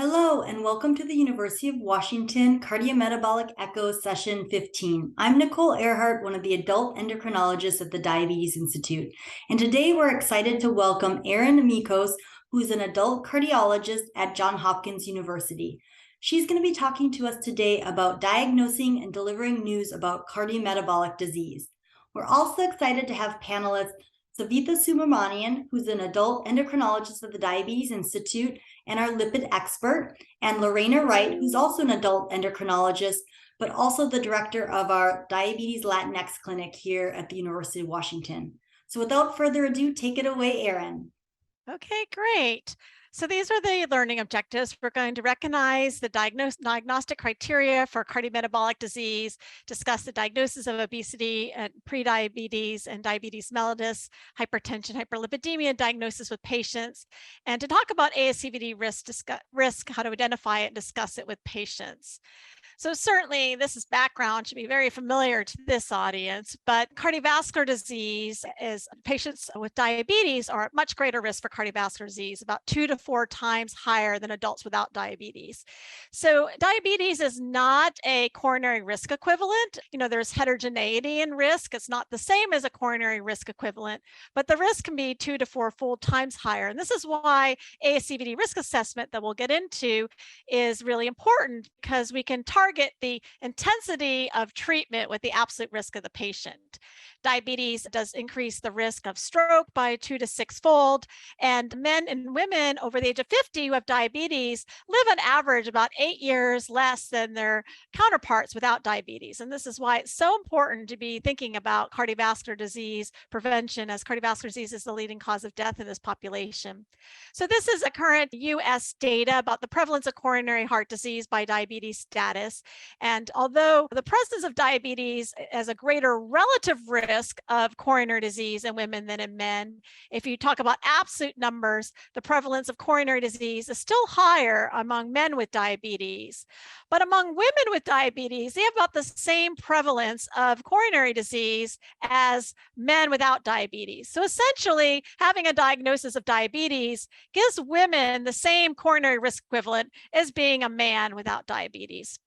Hello, and welcome to the University of Washington Cardiometabolic Echo Session 15. I'm Nicole Earhart, one of the adult endocrinologists at the Diabetes Institute. And today we're excited to welcome Erin Michos, who's an adult cardiologist at Johns Hopkins University. She's going to be talking to us today about diagnosing and delivering news about cardiometabolic disease. We're also excited to have panelists Savitha Subramanian, who's an adult endocrinologist at the Diabetes Institute and our lipid expert, and Lorena Wright, who's also an adult endocrinologist, but also the director of our Diabetes Latinx clinic here at the University of Washington. So without further ado, take it away, Erin. Okay, great. So these are the learning objectives. We're going to recognize the diagnostic criteria for cardiometabolic disease, discuss the diagnosis of obesity and prediabetes and diabetes mellitus, hypertension, hyperlipidemia, diagnosis with patients, and to talk about ASCVD risk, how to identify it and discuss it with patients. So certainly this is background, should be very familiar to this audience, but cardiovascular disease is patients with diabetes are at much greater risk for cardiovascular disease, about 2 to 4 times higher than adults without diabetes. So diabetes is not a coronary risk equivalent. There's heterogeneity in risk. It's not the same as a coronary risk equivalent, but the risk can be 2 to 4 full times higher. And this is why ASCVD risk assessment that we'll get into is really important, because we can target the intensity of treatment with the absolute risk of the patient. Diabetes does increase the risk of stroke by 2 to 6-fold, and men and women over the age of 50 who have diabetes live on average about 8 years less than their counterparts without diabetes. And this is why it's so important to be thinking about cardiovascular disease prevention, as cardiovascular disease is the leading cause of death in this population. So this is a current US data about the prevalence of coronary heart disease by diabetes status. And although the presence of diabetes has a greater relative risk of coronary disease in women than in men, if you talk about absolute numbers, the prevalence of coronary disease is still higher among men with diabetes. But among women with diabetes, they have about the same prevalence of coronary disease as men without diabetes. So essentially, having a diagnosis of diabetes gives women the same coronary risk equivalent as being a man without diabetes.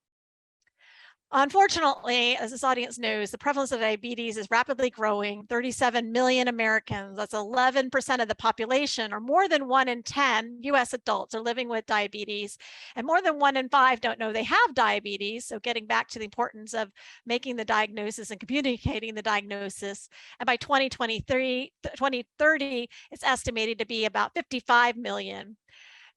Unfortunately, as this audience knows, the prevalence of diabetes is rapidly growing. 37 million Americans, that's 11% of the population, or more than 1 in 10 US adults are living with diabetes, and more than 1 in 5 don't know they have diabetes. So getting back to the importance of making the diagnosis and communicating the diagnosis. And by 2030, it's estimated to be about 55 million.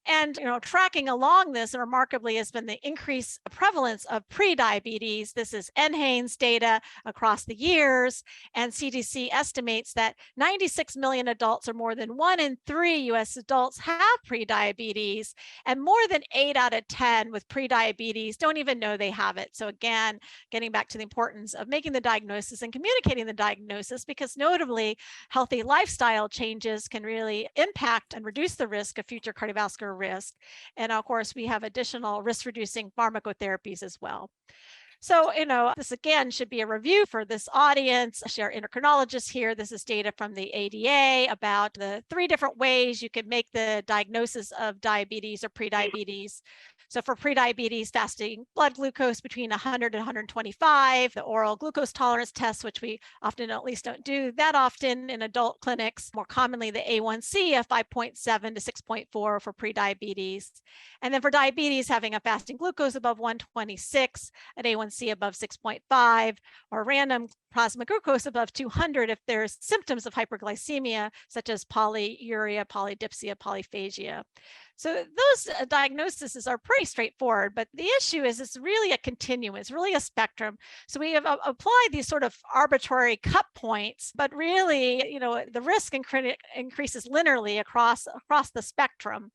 And tracking along this remarkably has been the increased prevalence of prediabetes. This is NHANES data across the years, and CDC estimates that 96 million adults, or more than 1 in 3 US adults, have prediabetes, and more than 8 out of 10 with prediabetes don't even know they have it. So again, getting back to the importance of making the diagnosis and communicating the diagnosis, because notably healthy lifestyle changes can really impact and reduce the risk of future cardiovascular risk. And of course, we have additional risk reducing pharmacotherapies as well. So, this again should be a review for this audience. Our endocrinologists here. This is data from the ADA about the 3 different ways you can make the diagnosis of diabetes or prediabetes. So for prediabetes, fasting blood glucose between 100 and 125, the oral glucose tolerance test, which we often at least don't do that often in adult clinics, more commonly the A1C of 5.7 to 6.4 for prediabetes. And then for diabetes, having a fasting glucose above 126, an A1C above 6.5, or random plasma glucose above 200 if there's symptoms of hyperglycemia, such as polyuria, polydipsia, polyphagia. So those diagnoses are pretty straightforward, but the issue is it's really a continuum, it's really a spectrum. So we have applied these sort of arbitrary cut points, but really, the risk increases linearly across the spectrum.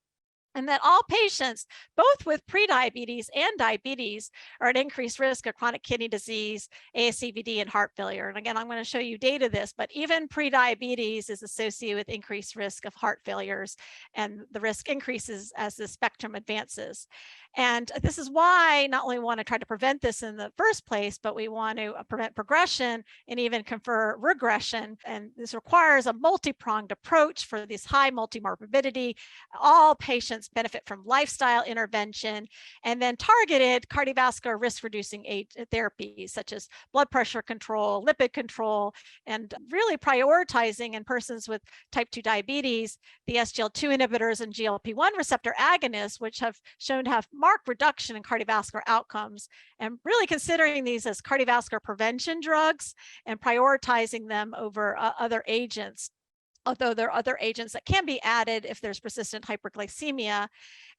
And that all patients, both with prediabetes and diabetes, are at increased risk of chronic kidney disease, ASCVD, and heart failure. And again, I'm going to show you data this, but even prediabetes is associated with increased risk of heart failures, and the risk increases as the spectrum advances. And this is why not only want to try to prevent this in the first place, but we want to prevent progression and even confer regression. And this requires a multi-pronged approach for this high multimorbidity. All patients patients benefit from lifestyle intervention, and then targeted cardiovascular risk-reducing therapies such as blood pressure control, lipid control, and really prioritizing in persons with type 2 diabetes, the SGLT2 inhibitors and GLP-1 receptor agonists, which have shown to have marked reduction in cardiovascular outcomes, and really considering these as cardiovascular prevention drugs and prioritizing them over other agents, although there are other agents that can be added if there's persistent hyperglycemia.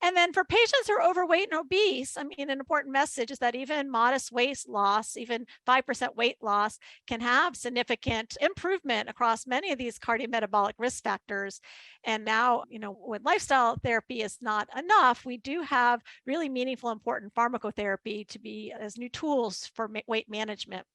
And then for patients who are overweight and obese, I mean, an important message is that even modest weight loss, even 5% weight loss, can have significant improvement across many of these cardiometabolic risk factors. And now, when lifestyle therapy is not enough, we do have really meaningful, important pharmacotherapy to be as new tools for weight management.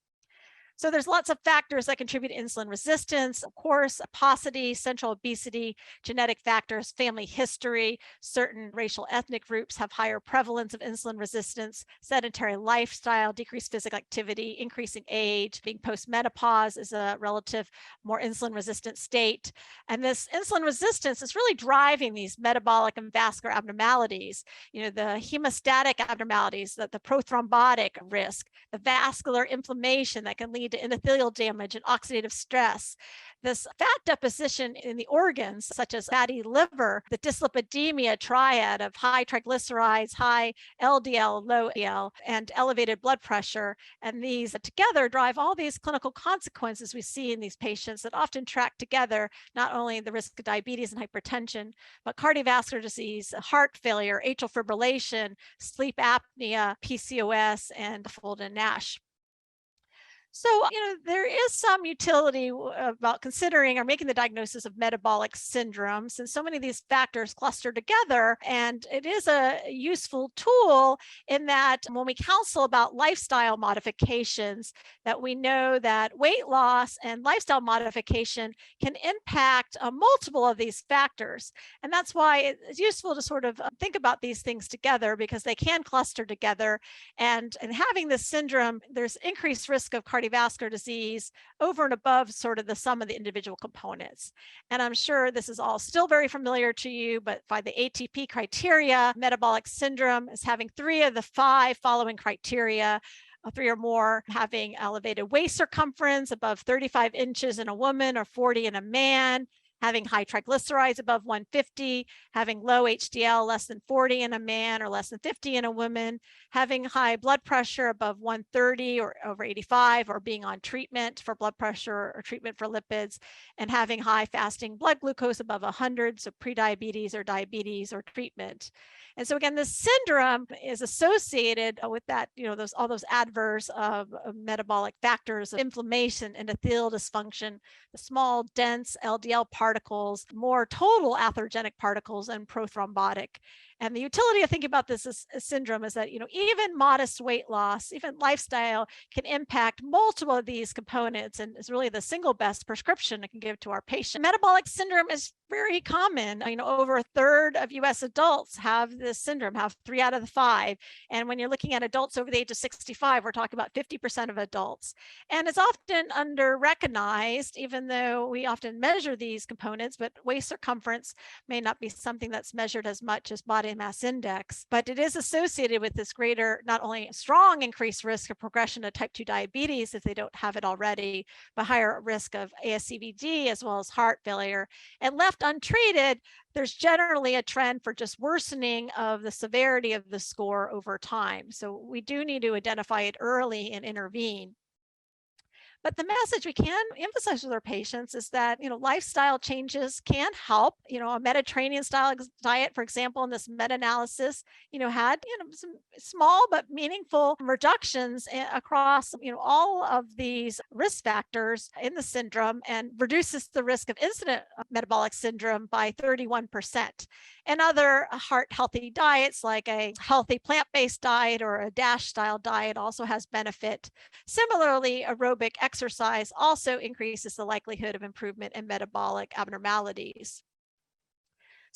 So there's lots of factors that contribute to insulin resistance, of course, paucity, central obesity, genetic factors, family history. Certain racial ethnic groups have higher prevalence of insulin resistance, sedentary lifestyle, decreased physical activity, increasing age, being post-menopause is a relative more insulin resistant state. And this insulin resistance is really driving these metabolic and vascular abnormalities, the hemostatic abnormalities, the prothrombotic risk, the vascular inflammation that can lead to endothelial damage and oxidative stress, this fat deposition in the organs, such as fatty liver, the dyslipidemia triad of high triglycerides, high LDL, low LDL, and elevated blood pressure. And these together drive all these clinical consequences we see in these patients that often track together not only the risk of diabetes and hypertension, but cardiovascular disease, heart failure, atrial fibrillation, sleep apnea, PCOS, and fold and NASH. So, there is some utility about considering or making the diagnosis of metabolic syndrome, since so many of these factors cluster together. And it is a useful tool in that when we counsel about lifestyle modifications, that we know that weight loss and lifestyle modification can impact multiple of these factors. And that's why it's useful to sort of think about these things together, because they can cluster together. And having this syndrome, there's increased risk of cardiovascular disease over and above sort of the sum of the individual components. And I'm sure this is all still very familiar to you, but by the ATP criteria, metabolic syndrome is having 3 of the 5 following criteria, 3 or more: having elevated waist circumference above 35 inches in a woman or 40 in a man, having high triglycerides above 150, having low HDL less than 40 in a man or less than 50 in a woman, having high blood pressure above 130 or over 85, or being on treatment for blood pressure or treatment for lipids, and having high fasting blood glucose above 100, so prediabetes or diabetes or treatment. And so again, this syndrome is associated with that, all those adverse metabolic factors of inflammation, endothelial dysfunction, the small, dense LDL particles, more total atherogenic particles, and prothrombotic. And the utility of thinking about this syndrome is that, even modest weight loss, even lifestyle, can impact multiple of these components, and is really the single best prescription I can give to our patient. Metabolic syndrome is very common. Over 1/3 of US adults have this syndrome, have 3 out of the 5. And when you're looking at adults over the age of 65, we're talking about 50% of adults. And it's often under-recognized, even though we often measure these components, but waist circumference may not be something that's measured as much as body mass index, but it is associated with this greater, not only strong increased risk of progression to type 2 diabetes if they don't have it already, but higher risk of ASCVD as well as heart failure. And left untreated, there's generally a trend for just worsening of the severity of the score over time. So we do need to identify it early and intervene. But the message we can emphasize with our patients is that, lifestyle changes can help. A Mediterranean style diet, for example, in this meta-analysis, had, some small but meaningful reductions across, all of these risk factors in the syndrome, and reduces the risk of incident metabolic syndrome by 31%. And other heart healthy diets, like a healthy plant-based diet or a DASH style diet, also has benefit. Similarly, aerobic exercise also increases the likelihood of improvement in metabolic abnormalities.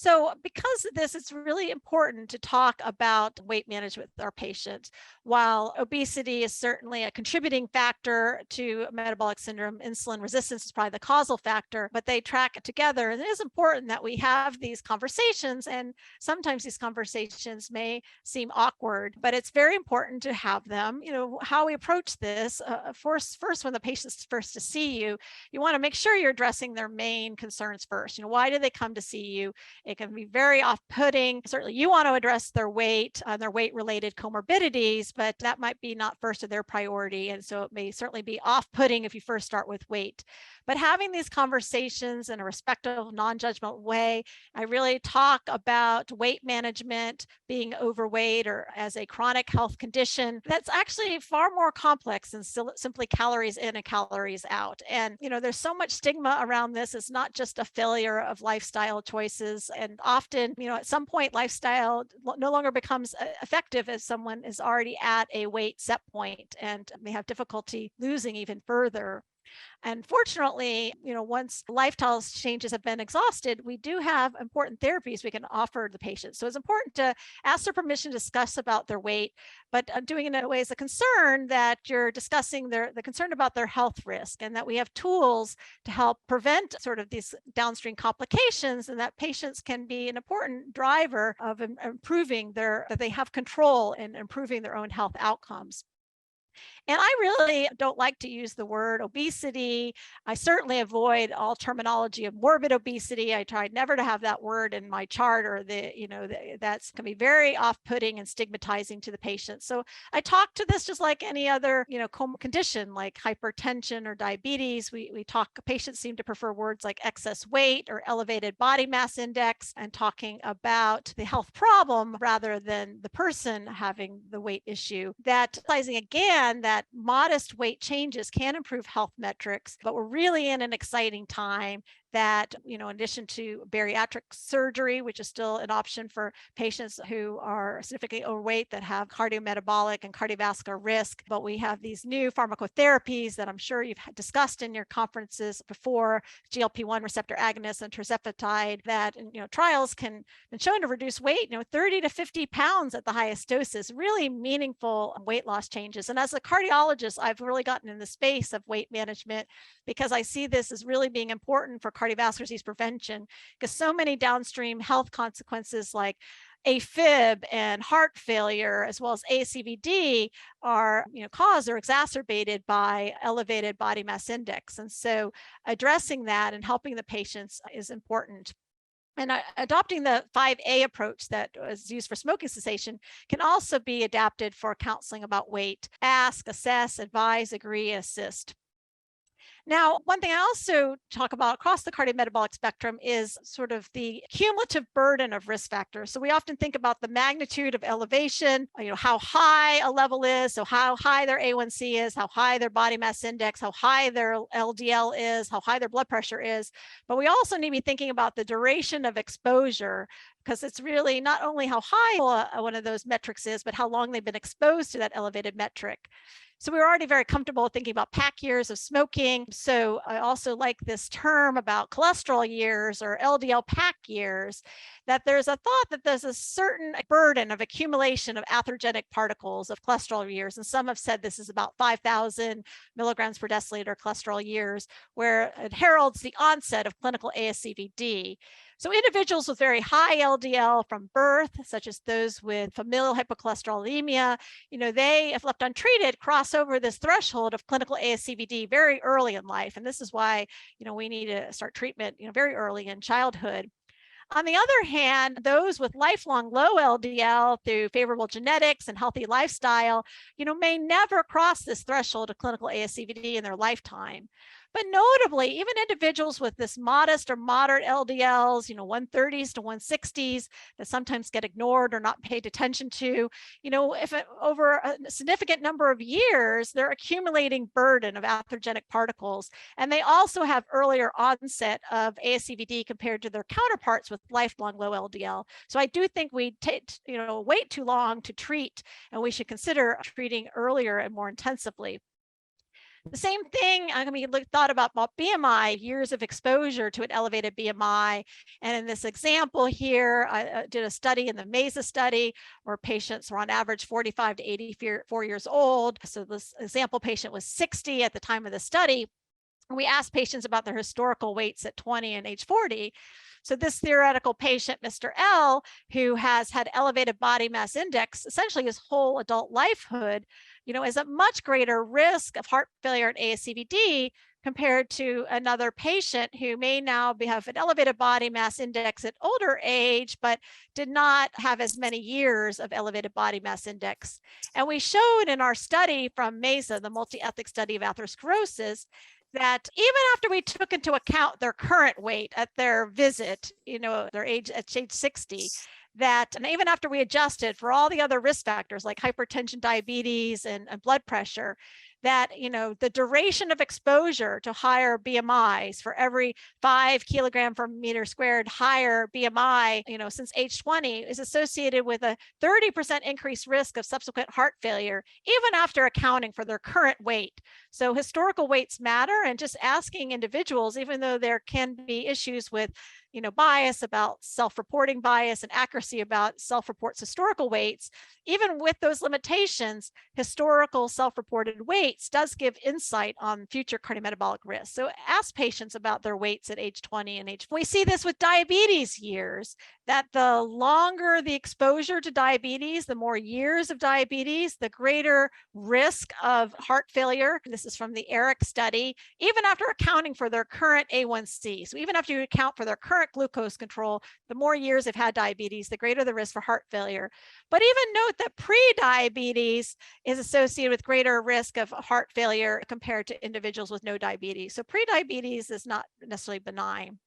So because of this, it's really important to talk about weight management with our patients. While obesity is certainly a contributing factor to metabolic syndrome, insulin resistance is probably the causal factor, but they track it together. And it is important that we have these conversations, and sometimes these conversations may seem awkward, but it's very important to have them. How we approach this, first when the patient's first to see you, you want to make sure you're addressing their main concerns first. Why do they come to see you? It can be very off-putting. Certainly you want to address their weight and their weight-related comorbidities, but that might be not first of their priority. And so it may certainly be off-putting if you first start with weight. But having these conversations in a respectful, non-judgmental way, I really talk about weight management, being overweight, or as a chronic health condition that's actually far more complex than simply calories in and calories out. And, there's so much stigma around this. It's not just a failure of lifestyle choices. And often, at some point, lifestyle no longer becomes effective if someone is already at a weight set point and may have difficulty losing even further. And fortunately, once lifestyle changes have been exhausted, we do have important therapies we can offer the patient. So it's important to ask their permission to discuss about their weight, but doing it in a way as a concern that you're discussing the concern about their health risk, and that we have tools to help prevent sort of these downstream complications, and that patients can be an important driver of improving that they have control in improving their own health outcomes. And I really don't like to use the word obesity. I certainly avoid all terminology of morbid obesity. I try never to have that word in my chart, or that's going to be very off-putting and stigmatizing to the patient. So I talk to this just like any other, condition like hypertension or diabetes. Patients seem to prefer words like excess weight or elevated body mass index, and talking about the health problem rather than the person having the weight issue. That realizing again that modest weight changes can improve health metrics, but we're really in an exciting time that, in addition to bariatric surgery, which is still an option for patients who are significantly overweight that have cardiometabolic and cardiovascular risk, but we have these new pharmacotherapies that I'm sure you've discussed in your conferences before, GLP-1 receptor agonists and tirzepatide, that trials can been shown to reduce weight, 30 to 50 pounds at the highest doses, really meaningful weight loss changes. And as a cardiologist, I've really gotten in the space of weight management because I see this as really being important for cardiovascular disease prevention, because so many downstream health consequences like AFib and heart failure, as well as ASCVD, are caused or exacerbated by elevated body mass index. And so addressing that and helping the patients is important. And adopting the 5A approach that was used for smoking cessation can also be adapted for counseling about weight. Ask, assess, advise, agree, assist. Now, one thing I also talk about across the cardiometabolic spectrum is sort of the cumulative burden of risk factors. So we often think about the magnitude of elevation, how high a level is, so how high their A1C is, how high their body mass index, how high their LDL is, how high their blood pressure is. But we also need to be thinking about the duration of exposure, because it's really not only how high one of those metrics is, but how long they've been exposed to that elevated metric. So we were already very comfortable thinking about pack years of smoking. So I also like this term about cholesterol years or LDL pack years, that there's a thought that there's a certain burden of accumulation of atherogenic particles of cholesterol years. And some have said this is about 5,000 milligrams per deciliter cholesterol years, where it heralds the onset of clinical ASCVD. So individuals with very high LDL from birth, such as those with familial hypercholesterolemia, they, if left untreated, cross over this threshold of clinical ASCVD very early in life. And this is why, we need to start treatment, very early in childhood. On the other hand, those with lifelong low LDL through favorable genetics and healthy lifestyle, may never cross this threshold of clinical ASCVD in their lifetime. But notably, even individuals with this modest or moderate LDLs, 130s to 160s, that sometimes get ignored or not paid attention to, if over a significant number of years, they're accumulating burden of atherogenic particles. And they also have earlier onset of ASCVD compared to their counterparts with lifelong low LDL. So I do think we wait too long to treat, and we should consider treating earlier and more intensively. The same thing, thought about BMI, years of exposure to an elevated BMI. And in this example here, I did a study in the MESA study where patients were on average 45 to 84 years old. So this example patient was 60 at the time of the study. We asked patients about their historical weights at 20 and age 40. So this theoretical patient, Mr. L, who has had elevated body mass index essentially his whole adult lifehood, is at much greater risk of heart failure and ASCVD compared to another patient who may now have an elevated body mass index at older age, but did not have as many years of elevated body mass index. And we showed in our study from MESA, the multi-ethnic study of atherosclerosis, that even after we took into account their current weight at their visit, their age at age 60, and even after we adjusted for all the other risk factors like hypertension, diabetes, and blood pressure, that the duration of exposure to higher BMIs for every 5 kilogram per meter squared higher BMI, since age 20 is associated with a 30% increased risk of subsequent heart failure, even after accounting for their current weight. So historical weights matter, and just asking individuals, even though there can be issues with bias about self-reporting bias and accuracy about self-reports historical weights, even with those limitations, historical self-reported weights does give insight on future cardiometabolic risk. So ask patients about their weights at age 20 and age. We see this with diabetes years, that the longer the exposure to diabetes, the more years of diabetes, the greater risk of heart failure. This is from the ERIC study, even after accounting for their current A1C. So even after you account for their current glucose control, the more years they've had diabetes, the greater the risk for heart failure. But even note that pre-diabetes is associated with greater risk of heart failure compared to individuals with no diabetes. So pre-diabetes is not necessarily benign.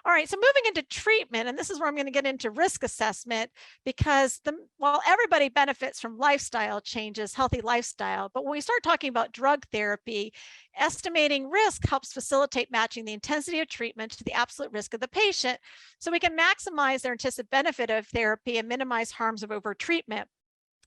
All right, so moving into treatment, and this is where I'm going to get into risk assessment, because while everybody benefits from lifestyle changes, healthy lifestyle, but when we start talking about drug therapy, estimating risk helps facilitate matching the intensity of treatment to the absolute risk of the patient, so we can maximize their anticipated benefit of therapy and minimize harms of over-treatment.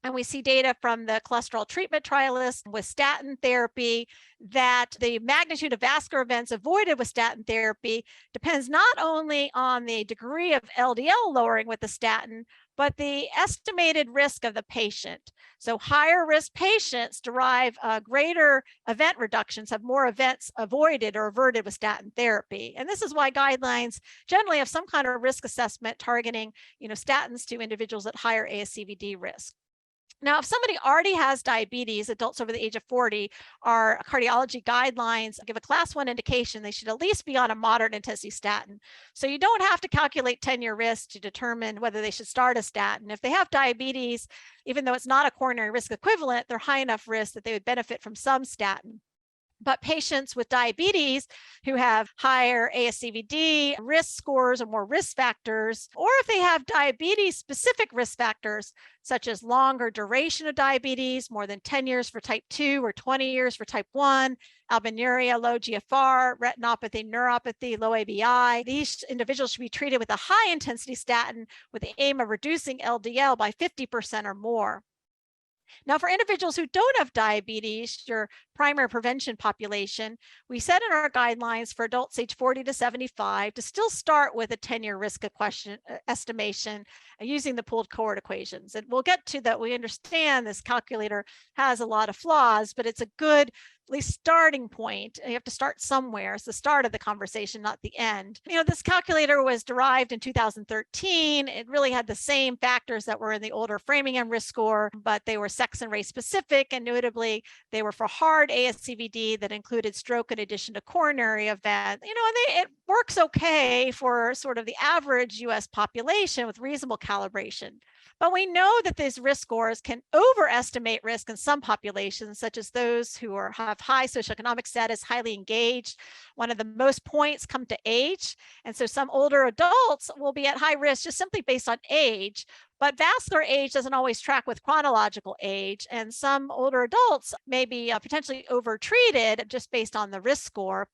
And we see data from the cholesterol treatment trialists with statin therapy that the magnitude of vascular events avoided with statin therapy depends not only on the degree of LDL lowering with the statin, but the estimated risk of the patient. So higher risk patients derive greater event reductions, have more events avoided or averted with statin therapy. And this is why guidelines generally have some kind of risk assessment targeting, statins to individuals at higher ASCVD risk. Now, if somebody already has diabetes, adults over the age of 40, our cardiology guidelines give a class 1 indication they should at least be on a moderate intensity statin. So you don't have to calculate 10-year risk to determine whether they should start a statin. If they have diabetes, even though it's not a coronary risk equivalent, they're high enough risk that they would benefit from some statin. But patients with diabetes who have higher ASCVD risk scores or more risk factors, or if they have diabetes specific risk factors, such as longer duration of diabetes, more than 10 years for type 2 or 20 years for type 1, albuminuria, low GFR, retinopathy, neuropathy, low ABI, these individuals should be treated with a high intensity statin with the aim of reducing LDL by 50% or more. Now, for individuals who don't have diabetes, your primary prevention population, we said in our guidelines for adults age 40 to 75 to still start with a 10-year risk estimation using the pooled cohort equations. And we'll get to that. We understand this calculator has a lot of flaws, but it's a good at least starting point. You have to start somewhere. It's the start of the conversation, not the end. This calculator was derived in 2013. It really had the same factors that were in the older Framingham risk score, but they were sex and race specific, and notably, they were for hard ASCVD that included stroke in addition to coronary event. And it works okay for sort of the average US population with reasonable calibration. But we know that these risk scores can overestimate risk in some populations, such as those who have high socioeconomic status, highly engaged. One of the most points come to age. And so some older adults will be at high risk just simply based on age. But vascular age doesn't always track with chronological age. And some older adults may be potentially overtreated just based on the risk score.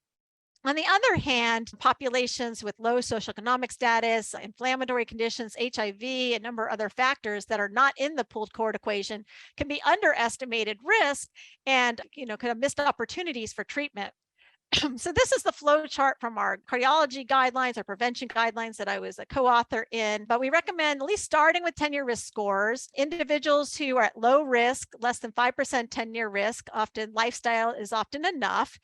On the other hand, populations with low socioeconomic status, inflammatory conditions, HIV, a number of other factors that are not in the pooled cohort equation can be underestimated risk and could have missed opportunities for treatment. So this is the flow chart from our cardiology guidelines, our prevention guidelines that I was a co-author in, but we recommend at least starting with 10-year risk scores. Individuals who are at low risk, less than 5% 10-year risk, often lifestyle is often enough.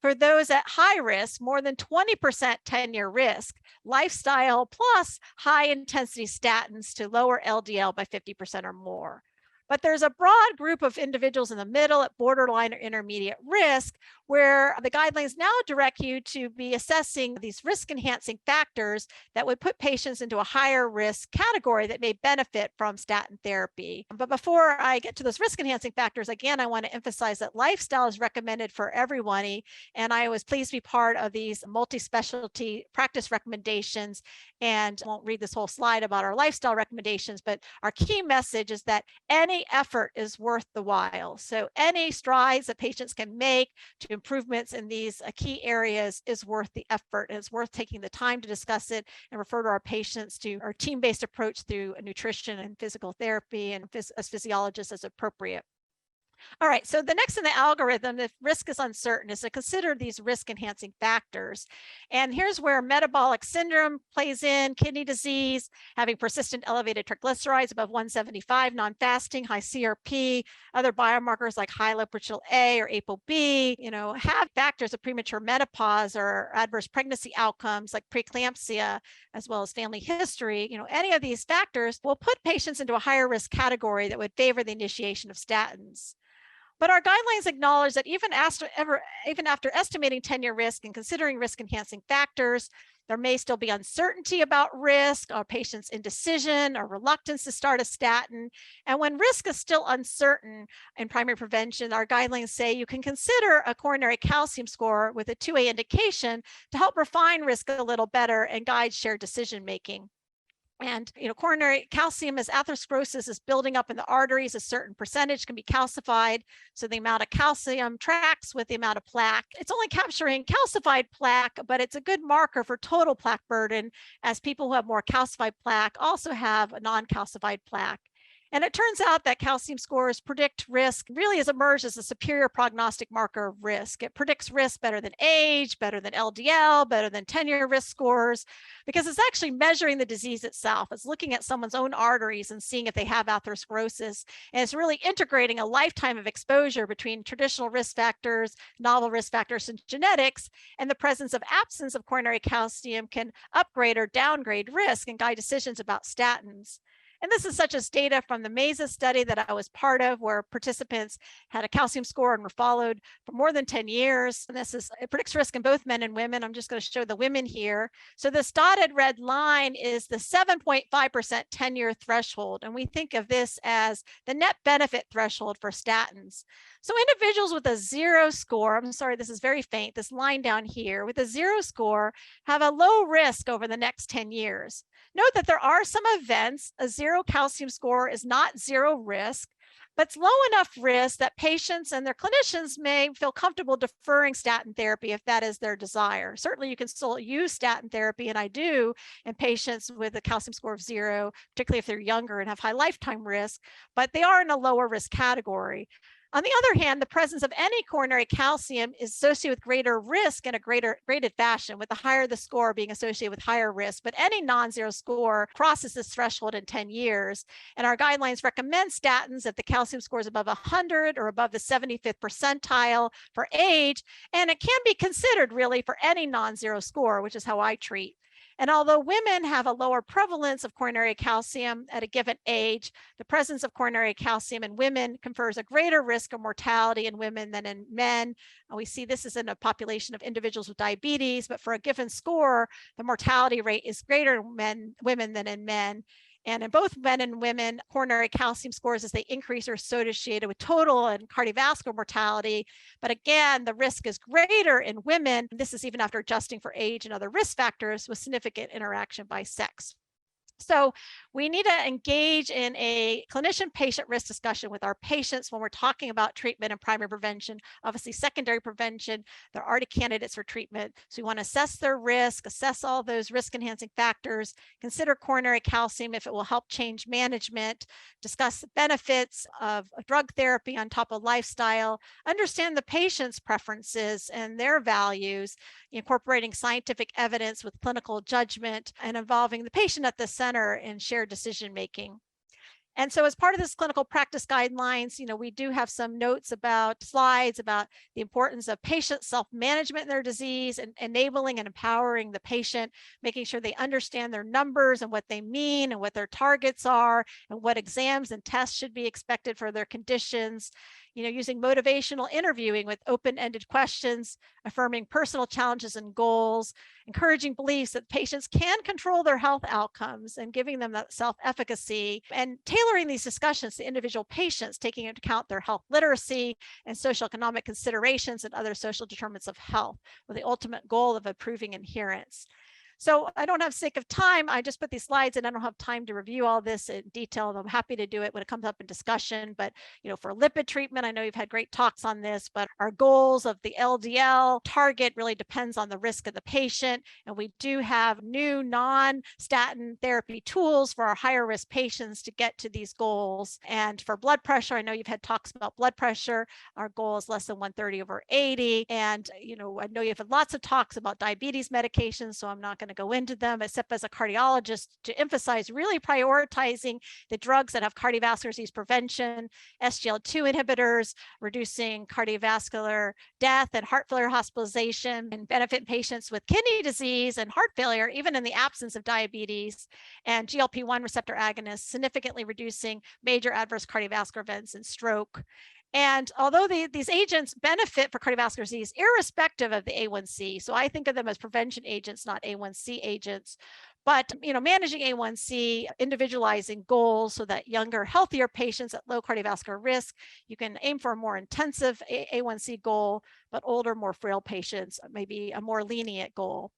For those at high risk, more than 20% 10-year risk, lifestyle plus high intensity statins to lower LDL by 50% or more. But there's a broad group of individuals in the middle at borderline or intermediate risk where the guidelines now direct you to be assessing these risk enhancing factors that would put patients into a higher risk category that may benefit from statin therapy. But before I get to those risk enhancing factors, again, I want to emphasize that lifestyle is recommended for everyone. And I was pleased to be part of these multi-specialty practice recommendations. And I won't read this whole slide about our lifestyle recommendations, but our key message is that any effort is worth the while. So any strides that patients can make to improvements in these key areas is worth the effort. And it's worth taking the time to discuss it and refer to our patients to our team-based approach through nutrition and physical therapy and as physiologists as appropriate. All right, so the next in the algorithm, if risk is uncertain, is to consider these risk enhancing factors. And here's where metabolic syndrome plays in, kidney disease, having persistent elevated triglycerides above 175, non-fasting, high CRP, other biomarkers like high lipoprotein(a) or ApoB, have factors of premature menopause or adverse pregnancy outcomes like preeclampsia, as well as family history. Any of these factors will put patients into a higher risk category that would favor the initiation of statins. But our guidelines acknowledge that even after estimating 10-year risk and considering risk enhancing factors, there may still be uncertainty about risk or patients' indecision or reluctance to start a statin. And when risk is still uncertain in primary prevention, our guidelines say you can consider a coronary calcium score with a 2A indication to help refine risk a little better and guide shared decision making. And coronary calcium, as atherosclerosis is building up in the arteries, a certain percentage can be calcified. So the amount of calcium tracks with the amount of plaque. It's only capturing calcified plaque, but it's a good marker for total plaque burden, as people who have more calcified plaque also have a non-calcified plaque. And it turns out that calcium scores predict risk, really has emerged as a superior prognostic marker of risk. It predicts risk better than age, better than LDL, better than 10-year risk scores, because it's actually measuring the disease itself. It's looking at someone's own arteries and seeing if they have atherosclerosis. And it's really integrating a lifetime of exposure between traditional risk factors, novel risk factors, and genetics. And the presence of absence of coronary calcium can upgrade or downgrade risk and guide decisions about statins. And this is such as data from the MESA study that I was part of, where participants had a calcium score and were followed for more than 10 years. And it predicts risk in both men and women. I'm just going to show the women here. So this dotted red line is the 7.5% 10-year threshold. And we think of this as the net benefit threshold for statins. So individuals with a 0 score, I'm sorry, this is very faint, this line down here, with a 0 score have a low risk over the next 10 years. Note that there are some events. A 0 calcium score is not 0 risk, but it's low enough risk that patients and their clinicians may feel comfortable deferring statin therapy if that is their desire. Certainly, you can still use statin therapy, and I do, in patients with a calcium score of 0, particularly if they're younger and have high lifetime risk, but they are in a lower risk category. On the other hand, the presence of any coronary calcium is associated with greater risk in a graded fashion, with the higher the score being associated with higher risk. But any non-zero score crosses this threshold in 10 years. And our guidelines recommend statins if the calcium score is above 100 or above the 75th percentile for age. And it can be considered really for any non-zero score, which is how I treat. And although women have a lower prevalence of coronary calcium at a given age, the presence of coronary calcium in women confers a greater risk of mortality in women than in men. We see this is in a population of individuals with diabetes, but for a given score, the mortality rate is greater in women than in men. And in both men and women, coronary calcium scores as they increase are associated with total and cardiovascular mortality. But again, the risk is greater in women. This is even after adjusting for age and other risk factors with significant interaction by sex. So we need to engage in a clinician-patient risk discussion with our patients when we're talking about treatment and primary prevention. Obviously, secondary prevention, they're already candidates for treatment. So we want to assess their risk, assess all those risk-enhancing factors, consider coronary calcium if it will help change management, discuss the benefits of drug therapy on top of lifestyle, understand the patient's preferences and their values, incorporating scientific evidence with clinical judgment, and involving the patient at the center in shared decision making. And so as part of this clinical practice guidelines, we do have some notes about slides about the importance of patient self-management in their disease and enabling and empowering the patient, making sure they understand their numbers and what they mean and what their targets are and what exams and tests should be expected for their conditions. Using motivational interviewing with open-ended questions, affirming personal challenges and goals, encouraging beliefs that patients can control their health outcomes and giving them that self-efficacy, and tailoring these discussions to individual patients, taking into account their health literacy and socioeconomic considerations and other social determinants of health, with the ultimate goal of improving adherence. So I don't have sake of time. I just put these slides and I don't have time to review all this in detail. I'm happy to do it when it comes up in discussion. But, for lipid treatment, I know you've had great talks on this, but our goals of the LDL target really depends on the risk of the patient. And we do have new non-statin therapy tools for our higher risk patients to get to these goals. And for blood pressure, I know you've had talks about blood pressure. Our goal is less than 130/80. And, I know you've had lots of talks about diabetes medications, so I'm not going to go into them, except as a cardiologist to emphasize really prioritizing the drugs that have cardiovascular disease prevention, SGLT2 inhibitors, reducing cardiovascular death and heart failure hospitalization, and benefit patients with kidney disease and heart failure, even in the absence of diabetes, and GLP-1 receptor agonists, significantly reducing major adverse cardiovascular events and stroke. And although these agents benefit for cardiovascular disease, irrespective of the A1C, so I think of them as prevention agents, not A1C agents. But managing A1C, individualizing goals so that younger, healthier patients at low cardiovascular risk, you can aim for a more intensive A1C goal, but older, more frail patients, maybe a more lenient goal.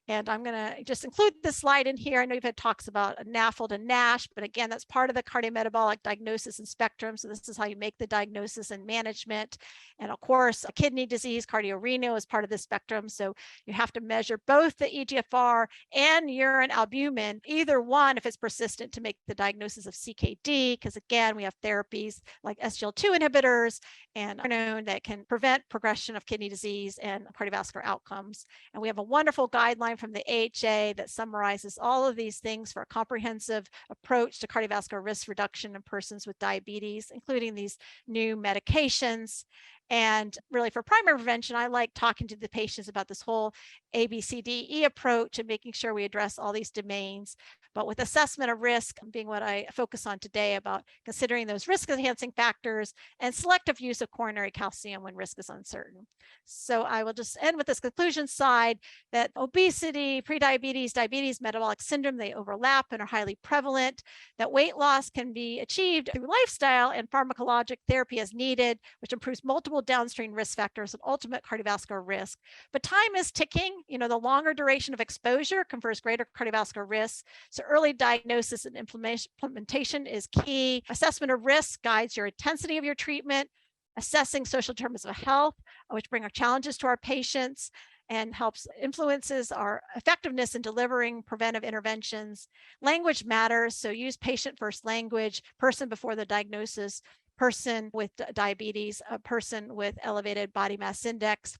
And I'm going to just include this slide in here. I know you've had talks about NAFLD and NASH, but again, that's part of the cardiometabolic diagnosis and spectrum. So this is how you make the diagnosis and management. And of course, kidney disease, cardiorenal is part of the spectrum. So you have to measure both the EGFR and urine albumin, either one if it's persistent, to make the diagnosis of CKD, because again, we have therapies like SGLT2 inhibitors and known that can prevent progression of kidney disease and cardiovascular outcomes. And we have a wonderful guideline from the AHA that summarizes all of these things for a comprehensive approach to cardiovascular risk reduction in persons with diabetes, including these new medications. And really for primary prevention, I like talking to the patients about this whole ABCDE approach and making sure we address all these domains. But with assessment of risk being what I focus on today, about considering those risk enhancing factors and selective use of coronary calcium when risk is uncertain. So I will just end with this conclusion slide that obesity, prediabetes, diabetes, metabolic syndrome, they overlap and are highly prevalent, that weight loss can be achieved through lifestyle and pharmacologic therapy as needed, which improves multiple downstream risk factors and ultimate cardiovascular risk. But time is ticking. The longer duration of exposure confers greater cardiovascular risk. So early diagnosis and implementation is key. Assessment of risk guides your intensity of your treatment. Assessing social determinants of health, which bring our challenges to our patients and influences our effectiveness in delivering preventive interventions. Language matters, so use patient-first language, person before the diagnosis, person with diabetes, a person with elevated body mass index.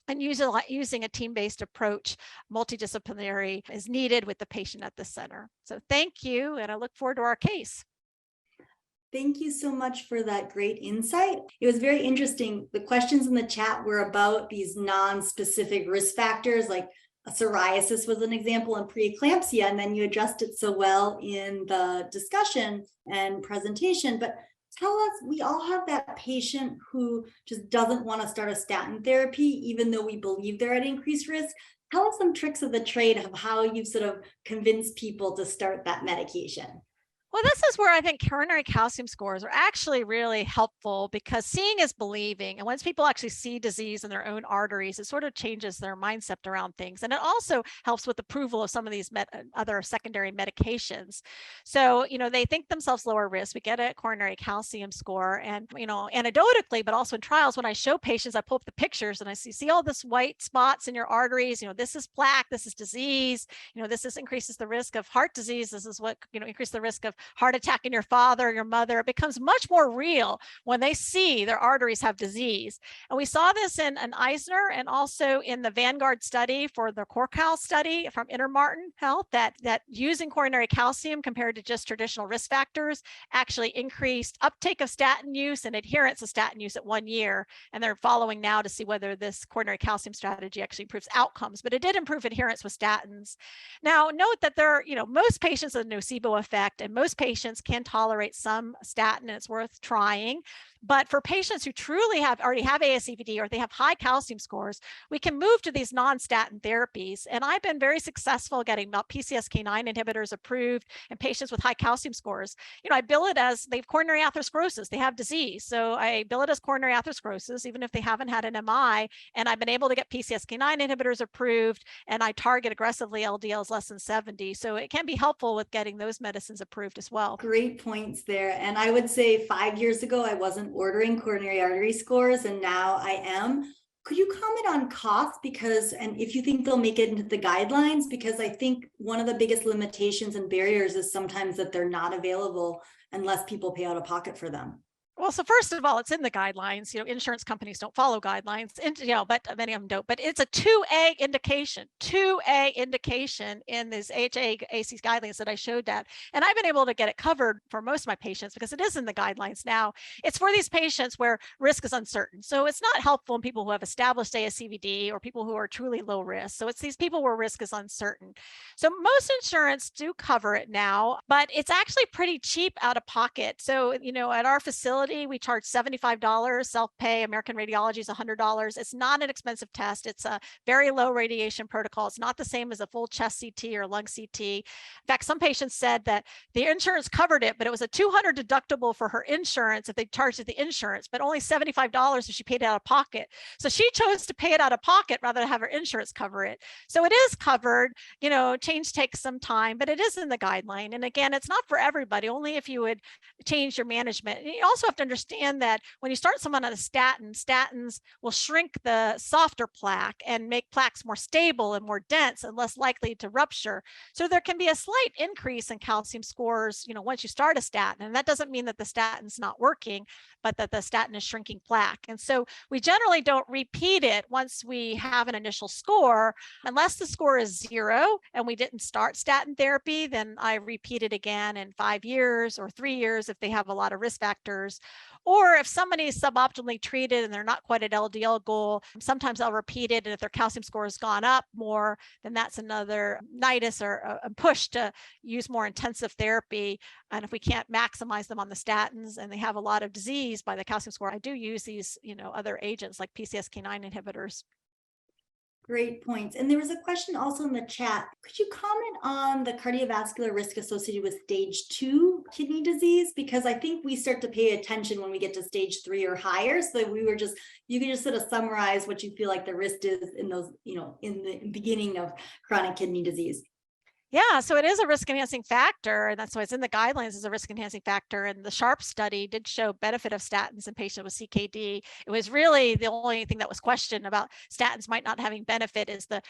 And using a team-based approach, multidisciplinary, is needed with the patient at the center. So thank you, and I look forward to our case. Thank you so much for that great insight. It was very interesting. The questions in the chat were about these non-specific risk factors, like psoriasis was an example, and preeclampsia, and then you addressed it so well in the discussion and presentation. But tell us, we all have that patient who just doesn't want to start a statin therapy, even though we believe they're at increased risk. Tell us some tricks of the trade of how you've sort of convinced people to start that medication. Well, this is where I think coronary calcium scores are actually really helpful, because seeing is believing. And once people actually see disease in their own arteries, it sort of changes their mindset around things. And it also helps with approval of some of these other secondary medications. So, they think themselves lower risk. We get a coronary calcium score. And, anecdotally, but also in trials, when I show patients, I pull up the pictures and I see all this white spots in your arteries. This is plaque, this is disease, this increases the risk of heart disease. This is what, increases the risk of heart attack in your father or your mother. It becomes much more real when they see their arteries have disease. And we saw this in an Eisner and also in the Vanguard study for the CoreCal study from Intermountain Health, that using coronary calcium compared to just traditional risk factors actually increased uptake of statin use and adherence of statin use at 1 year. And they're following now to see whether this coronary calcium strategy actually improves outcomes, but it did improve adherence with statins. Now, note that most patients have a nocebo effect, and most patients can tolerate some statin, and it's worth trying. But for patients who truly already have ASCVD, or they have high calcium scores, we can move to these non-statin therapies. And I've been very successful getting PCSK9 inhibitors approved in patients with high calcium scores. I bill it as they have coronary atherosclerosis, they have disease. So I bill it as coronary atherosclerosis, even if they haven't had an MI. And I've been able to get PCSK9 inhibitors approved, and I target aggressively LDLs less than 70. So it can be helpful with getting those medicines approved as well. Great points there. And I would say 5 years ago, I wasn't ordering coronary artery scores, and now I am. Could you comment on cost, and if you think they'll make it into the guidelines? Because I think one of the biggest limitations and barriers is sometimes that they're not available unless people pay out of pocket for them. Well, so first of all, it's in the guidelines. Insurance companies don't follow guidelines, and but many of them don't. But it's a 2A indication in this HAAC guidelines that I showed that, and I've been able to get it covered for most of my patients because it is in the guidelines now. It's for these patients where risk is uncertain, so it's not helpful in people who have established ASCVD or people who are truly low risk. So it's these people where risk is uncertain. So most insurance do cover it now, but it's actually pretty cheap out of pocket. So at our facility, we charge $75, self-pay. American Radiology is $100. It's not an expensive test. It's a very low radiation protocol. It's not the same as a full chest CT or lung CT. In fact, some patients said that the insurance covered it, but it was a $200 deductible for her insurance if they charged it the insurance, but only $75 if she paid it out of pocket. So she chose to pay it out of pocket rather than have her insurance cover it. So it is covered. Change takes some time, but it is in the guideline. And again, it's not for everybody, only if you would change your management. And you also have to understand that when you start someone on a statin, statins will shrink the softer plaque and make plaques more stable and more dense and less likely to rupture. So there can be a slight increase in calcium scores, once you start a statin. And that doesn't mean that the statin's not working, but that the statin is shrinking plaque. And so we generally don't repeat it once we have an initial score, unless the score is 0 and we didn't start statin therapy. Then I repeat it again in 5 years or 3 years if they have a lot of risk factors. Or if somebody is suboptimally treated and they're not quite at LDL goal, sometimes I'll repeat it. And if their calcium score has gone up more, then that's another nidus or a push to use more intensive therapy. And if we can't maximize them on the statins and they have a lot of disease by the calcium score, I do use these, other agents like PCSK9 inhibitors. Great points. And there was a question also in the chat. Could you comment on the cardiovascular risk associated with stage 2 kidney disease? Because I think we start to pay attention when we get to stage 3 or higher. So you could just sort of summarize what you feel like the risk is in those, in the beginning of chronic kidney disease. Yeah, so it is a risk enhancing factor, and that's why it's in the guidelines as a risk enhancing factor. And the SHARP study did show benefit of statins in patients with CKD. It was really the only thing that was questioned about statins might not having benefit is the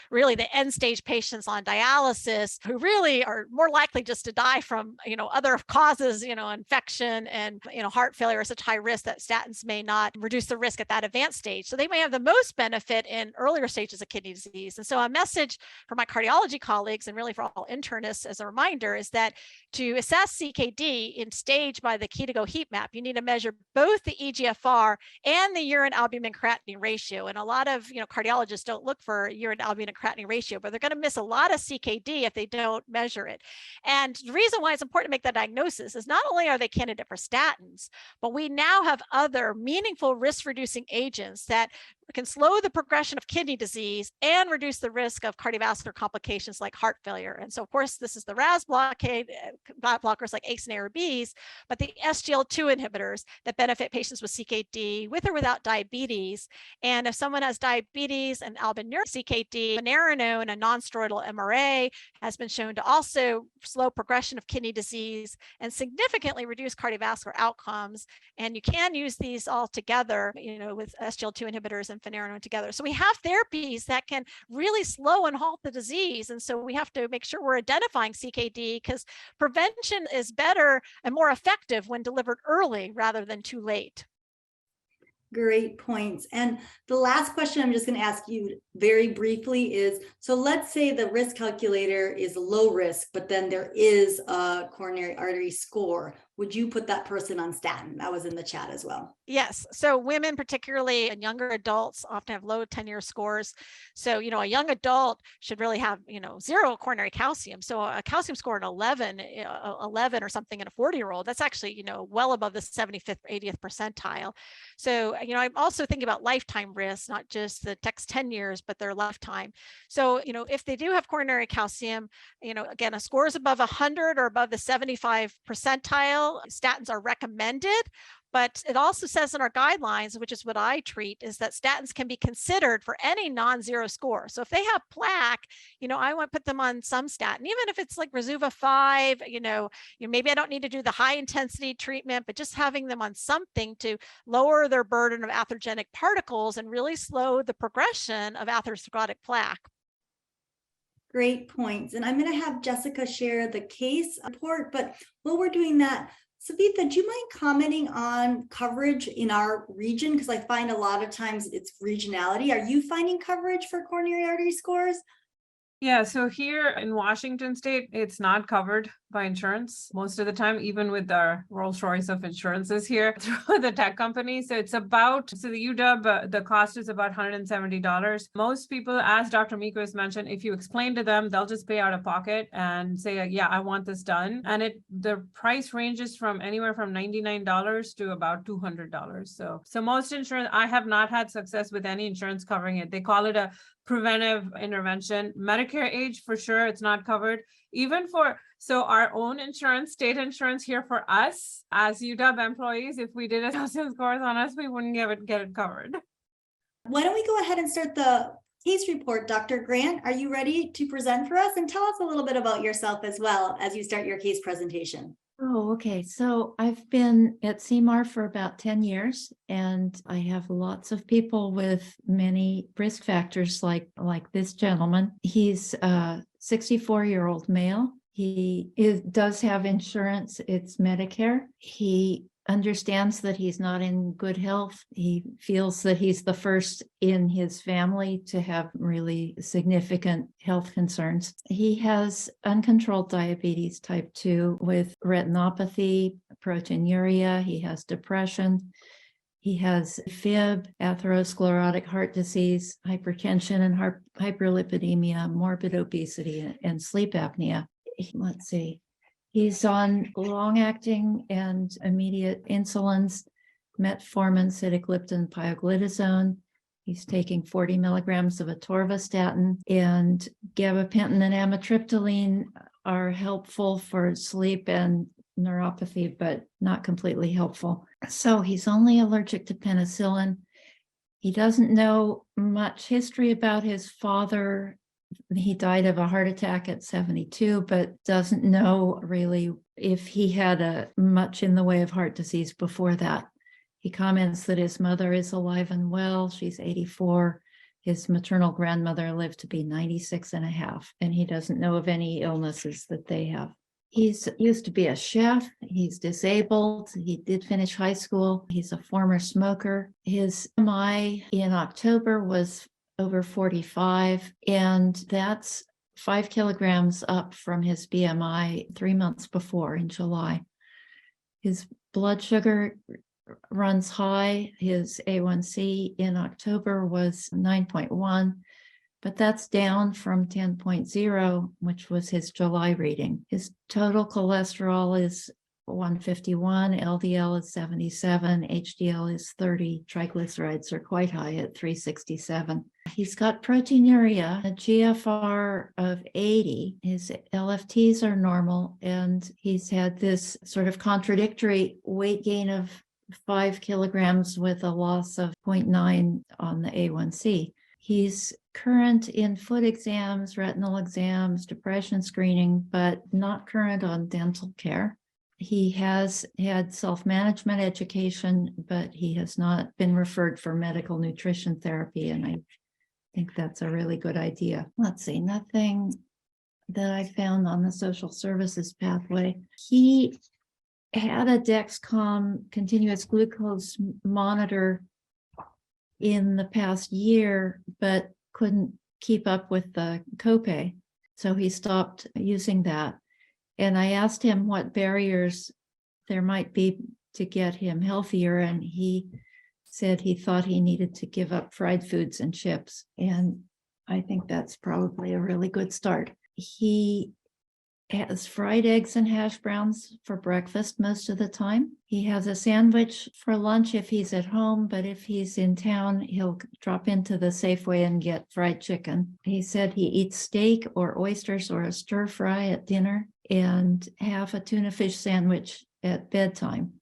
end stage patients on dialysis who really are more likely just to die from other causes, infection and heart failure are such high risk that statins may not reduce the risk at that advanced stage. So they may have the most benefit in earlier stages of kidney disease. And so a message for my cardiology colleagues and really for all internists as a reminder is that to assess CKD in stage by the Key2Go heat map, you need to measure both the eGFR and the urine albumin creatinine ratio. And a lot of cardiologists don't look for urine albumin creatinine ratio, but they're going to miss a lot of CKD if they don't measure it. And the reason why it's important to make that diagnosis is not only are they candidate for statins, but we now have other meaningful risk reducing agents that can slow the progression of kidney disease and reduce the risk of cardiovascular complications like heart failure. And so, of course, this is the RAS blockers like ACE and ARBs, but the SGLT2 inhibitors that benefit patients with CKD with or without diabetes. And if someone has diabetes and albuminuria CKD, finerenone, a non-steroidal MRA, has been shown to also slow progression of kidney disease and significantly reduce cardiovascular outcomes. And you can use these all together, with SGLT2 inhibitors and finerenone together. So we have therapies that can really slow and halt the disease. And so we have to make sure we're identifying CKD, because prevention is better and more effective when delivered early rather than too late. Great points. And the last question I'm just going to ask you very briefly is, so let's say the risk calculator is low risk, but then there is a coronary artery score. Would you put that person on statin? That was in the chat as well. Yes. So women, particularly, and younger adults often have low 10-year scores. So, a young adult should really have, 0 coronary calcium. So a calcium score of 11 or something in a 40-year-old, that's actually, well above the 75th or 80th percentile. So, I'm also thinking about lifetime risks, not just the next 10 years, but their lifetime. So, if they do have coronary calcium, again, a score is above 100 or above the 75 percentile, statins are recommended. But it also says in our guidelines, which is what I treat, is that statins can be considered for any non-zero score. So if they have plaque, I want to put them on some statin, even if it's like Rezuva 5, maybe I don't need to do the high intensity treatment, but just having them on something to lower their burden of atherogenic particles and really slow the progression of atherosclerotic plaque. Great points. And I'm going to have Jessica share the case report, but while we're doing that, Savitha, do you mind commenting on coverage in our region? Because I find a lot of times it's regionality. Are you finding coverage for coronary artery scores? Yeah, so here in Washington state, it's not covered by insurance most of the time, even with our Rolls Royce of insurances here through the tech company. So it's the UW, the cost is about $170. Most people, as Dr. Michos mentioned, if you explain to them, they'll just pay out of pocket and say, yeah, I want this done. And the price ranges from anywhere from $99 to about $200. So most insurance, I have not had success with any insurance covering it. They call it a preventive intervention. Medicare age, for sure, it's not covered. Even so our own insurance, state insurance here for us as UW employees, if we did a calcium scores on us, we wouldn't get it covered. Why don't we go ahead and start the case report? Dr. Grant, are you ready to present for us? And tell us a little bit about yourself as well as you start your case presentation. Oh, okay. So I've been at CMAR for about 10 years, and I have lots of people with many risk factors like this gentleman. He's a 64-year-old male. He does have insurance. It's Medicare. He understands that he's not in good health. He feels that he's the first in his family to have really significant health concerns. He has uncontrolled diabetes type 2 with retinopathy, proteinuria. He has depression. He has fib, atherosclerotic heart disease, hypertension and hyperlipidemia, morbid obesity, and sleep apnea. Let's see. He's on long-acting and immediate insulins, metformin, sitagliptin, pioglitazone. He's taking 40 milligrams of atorvastatin, and gabapentin and amitriptyline are helpful for sleep and neuropathy, but not completely helpful. So he's only allergic to penicillin. He doesn't know much history about his father. He died of a heart attack at 72, but doesn't know really if he had much in the way of heart disease before that. He comments that his mother is alive and well. She's 84. His maternal grandmother lived to be 96 and a half, and he doesn't know of any illnesses that they have. He's used to be a chef. He's disabled. He did finish high school. He's a former smoker. His BMI in October was over 45, and that's 5 kilograms up from his BMI 3 months before in July. His blood sugar runs high. His A1C in October was 9.1, but that's down from 10.0, which was his July reading. His total cholesterol is 151, LDL is 77, HDL is 30, triglycerides are quite high at 367. He's got proteinuria, a GFR of 80. His LFTs are normal, and he's had this sort of contradictory weight gain of 5 kilograms with a loss of 0.9 on the A1C. He's current in foot exams, retinal exams, depression screening, but not current on dental care. He has had self-management education, but he has not been referred for medical nutrition therapy, and I think that's a really good idea. Let's see, nothing that I found on the social services pathway. He had a Dexcom continuous glucose monitor in the past year, but couldn't keep up with the copay. So he stopped using that. And I asked him what barriers there might be to get him healthier. And he said he thought he needed to give up fried foods and chips. And I think that's probably a really good start. He has fried eggs and hash browns for breakfast most of the time. He has a sandwich for lunch if he's at home, but if he's in town, he'll drop into the Safeway and get fried chicken. He said he eats steak or oysters or a stir fry at dinner and half a tuna fish sandwich at bedtime.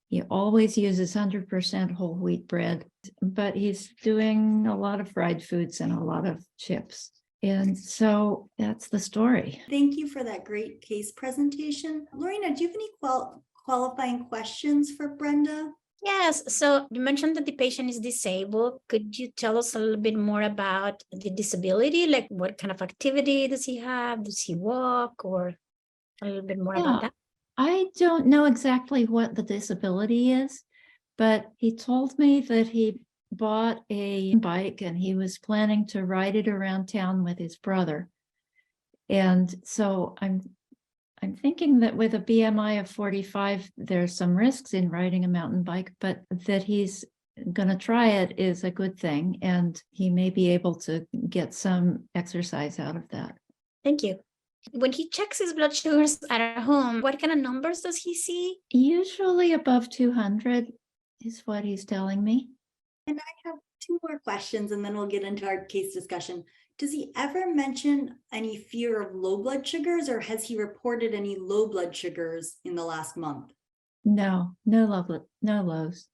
He always uses 100% whole wheat bread, but he's doing a lot of fried foods and a lot of chips. And so that's the story. Thank you for that great case presentation. Lorena, do you have any qualifying questions for Brenda? Yes, so you mentioned that the patient is disabled. Could you tell us a little bit more about the disability? Like what kind of activity does he have? Does he walk, or a little bit more about that? I don't know exactly what the disability is, but he told me that he bought a bike and he was planning to ride it around town with his brother. And so I'm thinking that with a BMI of 45, there's some risks in riding a mountain bike, but that he's going to try it is a good thing. And he may be able to get some exercise out of that. Thank you. When he checks his blood sugars at home, what kind of numbers does he see? Usually above 200 is what he's telling me. And I have two more questions and then we'll get into our case discussion. Does he ever mention any fear of low blood sugars, or has he reported any low blood sugars in the last month? No lows.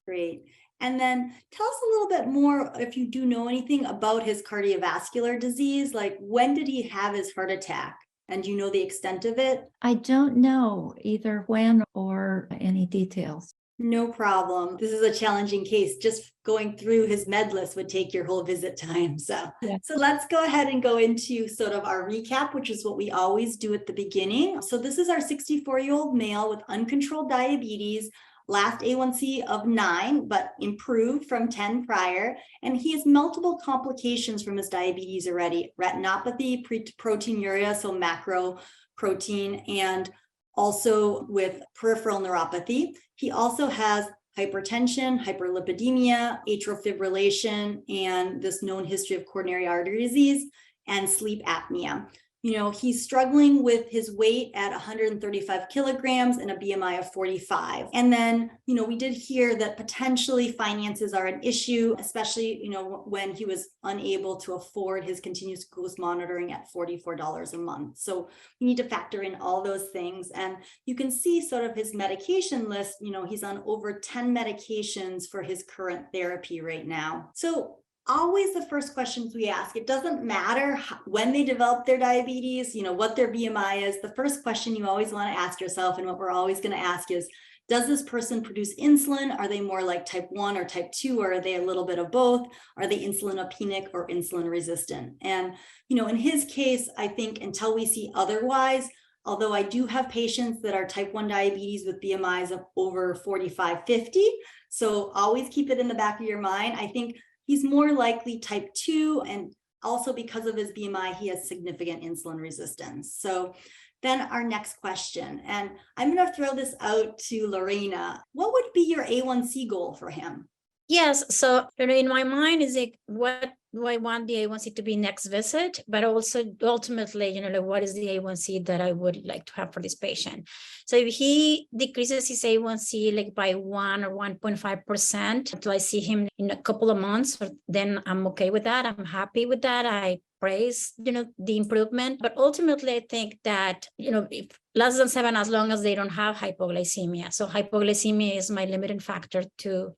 Great. And then tell us a little bit more, if you do know anything about his cardiovascular disease, like when did he have his heart attack? And do you know the extent of it? I don't know either when or any details. No problem. This is a challenging case. Just going through his med list would take your whole visit time. So let's go ahead and go into sort of our recap, which is what we always do at the beginning. So this is our 64-year-old male with uncontrolled diabetes, last A1C of 9, but improved from 10 prior. And he has multiple complications from his diabetes already: retinopathy, proteinuria, so macro protein, and also with peripheral neuropathy. He also has hypertension, hyperlipidemia, atrial fibrillation, and this known history of coronary artery disease and sleep apnea. You know, he's struggling with his weight at 135 kilograms and a BMI of 45. And then, you know, we did hear that potentially finances are an issue, especially, you know, when he was unable to afford his continuous glucose monitoring at $44 a month. So we need to factor in all those things. And you can see sort of his medication list. You know, he's on over 10 medications for his current therapy right now. So always the first questions we ask, it doesn't matter when they develop their diabetes, you know, what their BMI is. The first question you always want to ask yourself, and what we're always going to ask, is, does this person produce insulin? Are they more like type 1 or type 2, or are they a little bit of both? Are they insulinopenic or insulin resistant? And, you know, in his case, I think until we see otherwise, although I do have patients that are type 1 diabetes with BMIs of over 45, 50. So always keep it in the back of your mind. I think he's more likely type 2, and also because of his BMI, he has significant insulin resistance. So then our next question, and I'm going to throw this out to Lorena. What would be your A1C goal for him? Yes, so in my mind is like, what do I want the A1C to be next visit, but also ultimately, like what is the A1C that I would like to have for this patient? So if he decreases his A1C like by 1 or 1.5% until I see him in a couple of months, then I'm okay with that. I'm happy with that. I praise, the improvement. But ultimately, I think that, if less than 7, as long as they don't have hypoglycemia. So hypoglycemia is my limiting factor to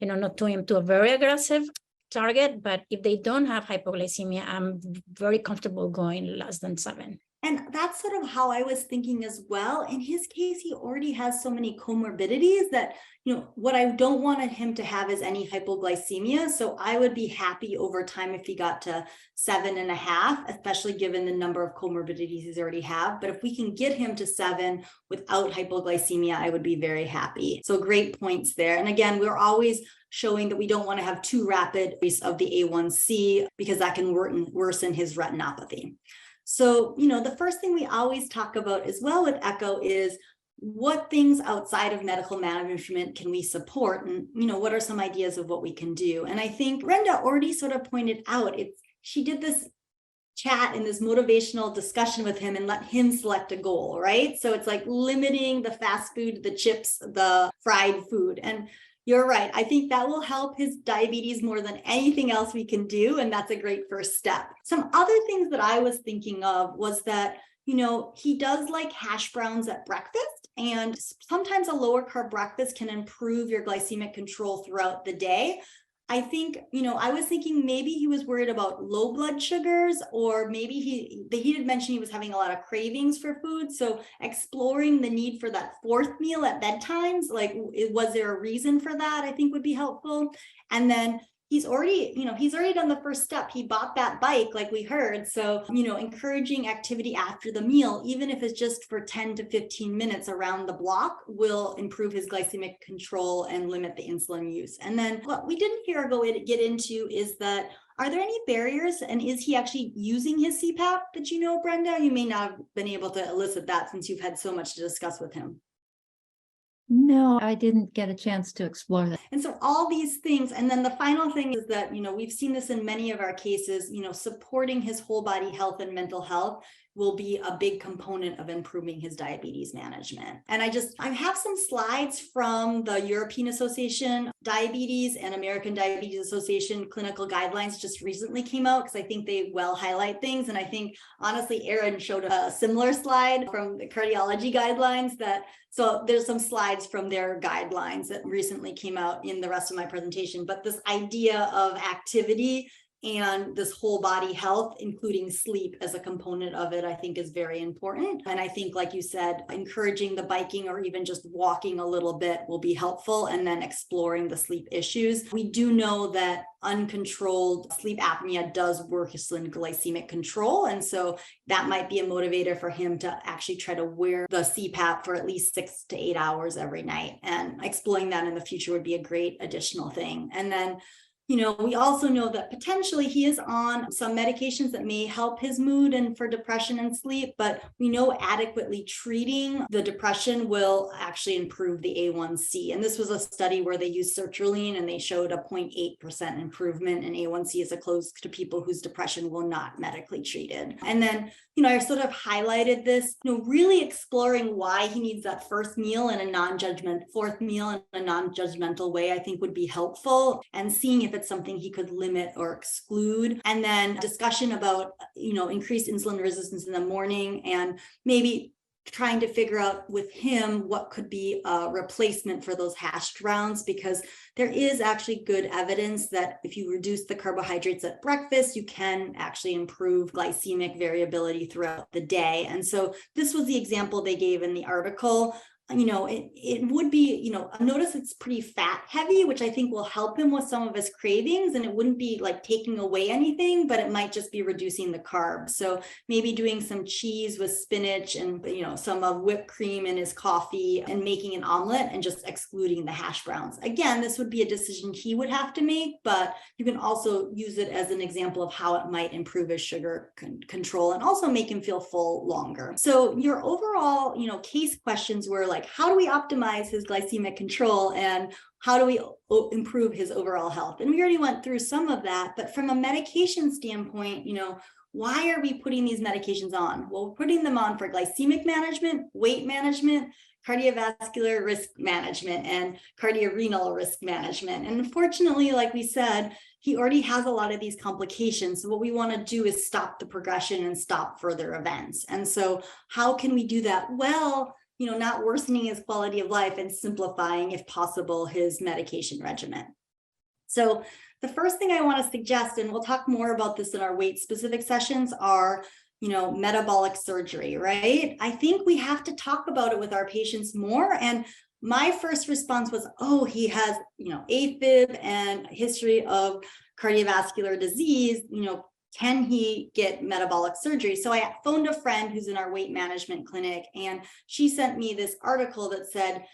not to aim to a very aggressive target, but if they don't have hypoglycemia, I'm very comfortable going less than 7. And that's sort of how I was thinking as well. In his case, he already has so many comorbidities that, what I don't want him to have is any hypoglycemia. So I would be happy over time if he got to 7.5, especially given the number of comorbidities he's already have. But if we can get him to 7 without hypoglycemia, I would be very happy. So great points there. And again, we're always showing that we don't want to have too rapid increase of the A1C because that can worsen his retinopathy. So, the first thing we always talk about as well with echo is what things outside of medical management can we support? And, what are some ideas of what we can do? And I think Brenda already sort of pointed out, she did this chat and this motivational discussion with him and let him select a goal, right? So it's like limiting the fast food, the chips, the fried food. And you're right. I think that will help his diabetes more than anything else we can do. And that's a great first step. Some other things that I was thinking of was that, he does like hash browns at breakfast. And sometimes a lower carb breakfast can improve your glycemic control throughout the day. I think, I was thinking maybe he was worried about low blood sugars, or maybe he did mention he was having a lot of cravings for food. So exploring the need for that 4th meal at bedtimes, like, was there a reason for that? I think would be helpful. And then he's already done the first step. He bought that bike, like we heard. So, encouraging activity after the meal, even if it's just for 10 to 15 minutes around the block, will improve his glycemic control and limit the insulin use. And then what we didn't hear get into is that, are there any barriers? And is he actually using his CPAP that Brenda? You may not have been able to elicit that since you've had so much to discuss with him. No, I didn't get a chance to explore that. And so all these things, and then the final thing is that, we've seen this in many of our cases, supporting his whole body health and mental health will be a big component of improving his diabetes management. And I have some slides from the European Association Diabetes and American Diabetes Association clinical guidelines just recently came out, because I think they well highlight things. And I think honestly, Erin showed a similar slide from the cardiology guidelines so there's some slides from their guidelines that recently came out in the rest of my presentation. But this idea of activity and this whole body health, including sleep as a component of it, I think is very important. And I think, like you said, encouraging the biking or even just walking a little bit will be helpful, and then exploring the sleep issues. We do know that uncontrolled sleep apnea does worsen glycemic control. And so that might be a motivator for him to actually try to wear the CPAP for at least 6 to 8 hours every night. And exploring that in the future would be a great additional thing. And then we also know that potentially he is on some medications that may help his mood and for depression and sleep, but we know adequately treating the depression will actually improve the A1C. And this was a study where they used sertraline and they showed a 0.8% improvement in A1C as opposed to people whose depression will not medically treated. And then, I sort of highlighted this, really exploring why he needs that 4th meal in a non-judgmental way, I think would be helpful, and seeing if it's something he could limit or exclude. And then discussion about, increased insulin resistance in the morning, and maybe trying to figure out with him what could be a replacement for those hash browns, because there is actually good evidence that if you reduce the carbohydrates at breakfast, you can actually improve glycemic variability throughout the day. And so this was the example they gave in the article. It would be, notice it's pretty fat heavy, which I think will help him with some of his cravings, and it wouldn't be like taking away anything, but it might just be reducing the carbs. So maybe doing some cheese with spinach and, some of whipped cream in his coffee, and making an omelet and just excluding the hash browns. Again, this would be a decision he would have to make, but you can also use it as an example of how it might improve his sugar control and also make him feel full longer. So your overall, case questions were like, like, how do we optimize his glycemic control and how do we improve his overall health? And we already went through some of that, but from a medication standpoint, why are we putting these medications on? Well, we're putting them on for glycemic management, weight management, cardiovascular risk management, and cardiorenal risk management. And unfortunately, like we said, he already has a lot of these complications. So what we want to do is stop the progression and stop further events. And so how can we do that? Well, not worsening his quality of life and simplifying, if possible, his medication regimen. So the first thing I want to suggest, and we'll talk more about this in our weight specific sessions, are metabolic surgery, right? I think we have to talk about it with our patients more. And my first response was, oh, he has, AFib and history of cardiovascular disease, can he get metabolic surgery? So I phoned a friend who's in our weight management clinic, and she sent me this article that said,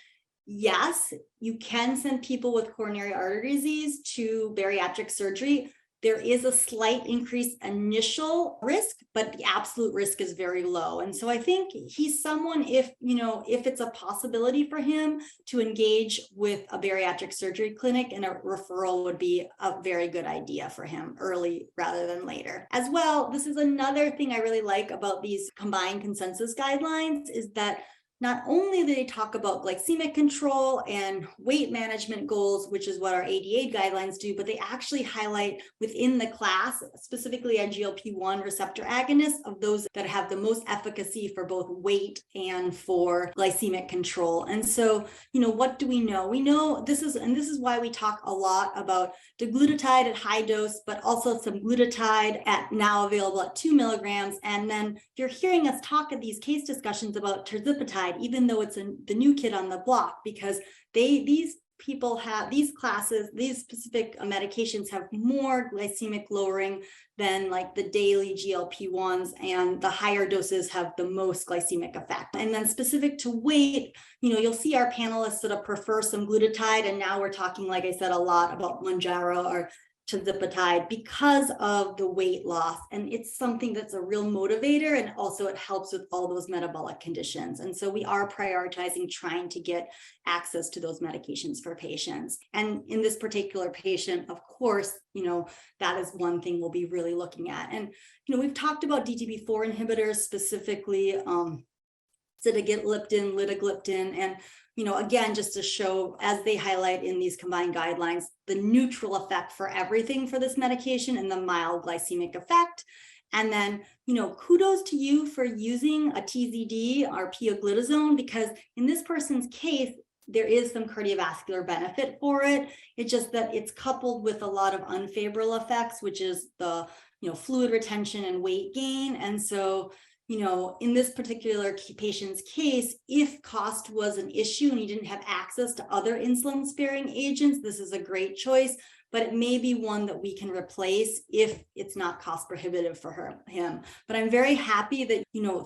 yes, you can send people with coronary artery disease to bariatric surgery. There is a slight increased initial risk, but the absolute risk is very low. And so I think he's someone, if it's a possibility for him to engage with a bariatric surgery clinic, and a referral would be a very good idea for him early rather than later. As well, this is another thing I really like about these combined consensus guidelines, is that not only do they talk about glycemic control and weight management goals, which is what our ADA guidelines do, but they actually highlight within the class, specifically a GLP-1 receptor agonist, of those that have the most efficacy for both weight and for glycemic control. And so, what do we know? We know this is why we talk a lot about deglutide at high dose, but also some glutide now available at 2 milligrams. And then you're hearing us talk at these case discussions about tirzepatide, even though it's the new kid on the block, because these people have these specific medications have more glycemic lowering than like the daily GLP-1s, and the higher doses have the most glycemic effect. And then specific to weight, you'll see our panelists sort of prefer some glutide, and now we're talking, like I said, a lot about Mounjaro or tirzepatide because of the weight loss. And it's something that's a real motivator, and also it helps with all those metabolic conditions. And so we are prioritizing trying to get access to those medications for patients. And in this particular patient, of course, that is one thing we'll be really looking at. And, we've talked about DTP4 inhibitors, specifically sitagliptin, litagliptin, and again, just to show, as they highlight in these combined guidelines, the neutral effect for everything for this medication and the mild glycemic effect. And then, kudos to you for using a TZD or pioglitazone, because in this person's case, there is some cardiovascular benefit for it. It's just that it's coupled with a lot of unfavorable effects, which is the, fluid retention and weight gain. And so, in this particular patient's case, if cost was an issue and he didn't have access to other insulin-sparing agents, this is a great choice, but it may be one that we can replace if it's not cost prohibitive for him. But I'm very happy that,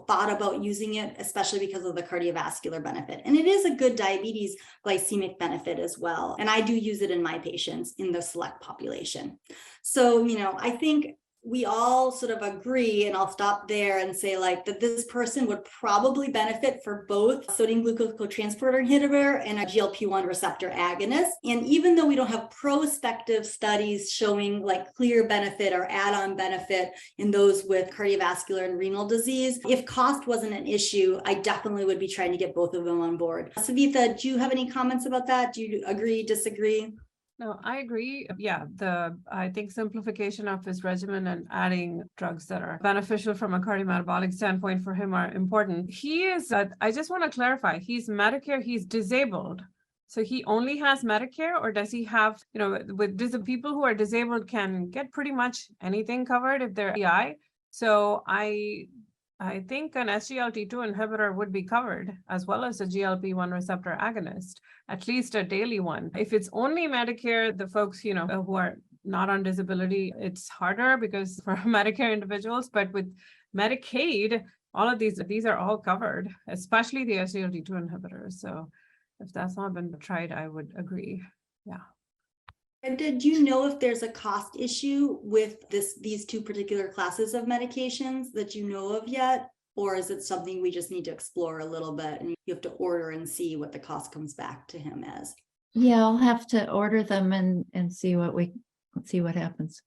thought about using it, especially because of the cardiovascular benefit. And it is a good diabetes glycemic benefit as well. And I do use it in my patients in the select population. So, I think we all sort of agree, and I'll stop there and say that this person would probably benefit for both sodium glucose cotransporter inhibitor and a GLP-1 receptor agonist. And even though we don't have prospective studies showing clear benefit or add-on benefit in those with cardiovascular and renal disease, if cost wasn't an issue, I definitely would be trying to get both of them on board. Savitha, do you have any comments about that? Do you agree, disagree? No, I agree. Yeah, I think simplification of his regimen and adding drugs that are beneficial from a cardiometabolic standpoint for him are important. He is, I just want to clarify, he's Medicare, he's disabled. So he only has Medicare, or does he have, with people who are disabled can get pretty much anything covered if they're EI. So I think an SGLT2 inhibitor would be covered, as well as a GLP-1 receptor agonist, at least a daily one. If it's only Medicare, the folks, who are not on disability, it's harder because for Medicare individuals, but with Medicaid, all of these are all covered, especially the SGLT2 inhibitors. So if that's not been tried, I would agree. Yeah. And did you know if there's a cost issue with these two particular classes of medications that you know of yet? Or is it something we just need to explore a little bit and you have to order and see what the cost comes back to him as? Yeah, I'll have to order them and see what happens.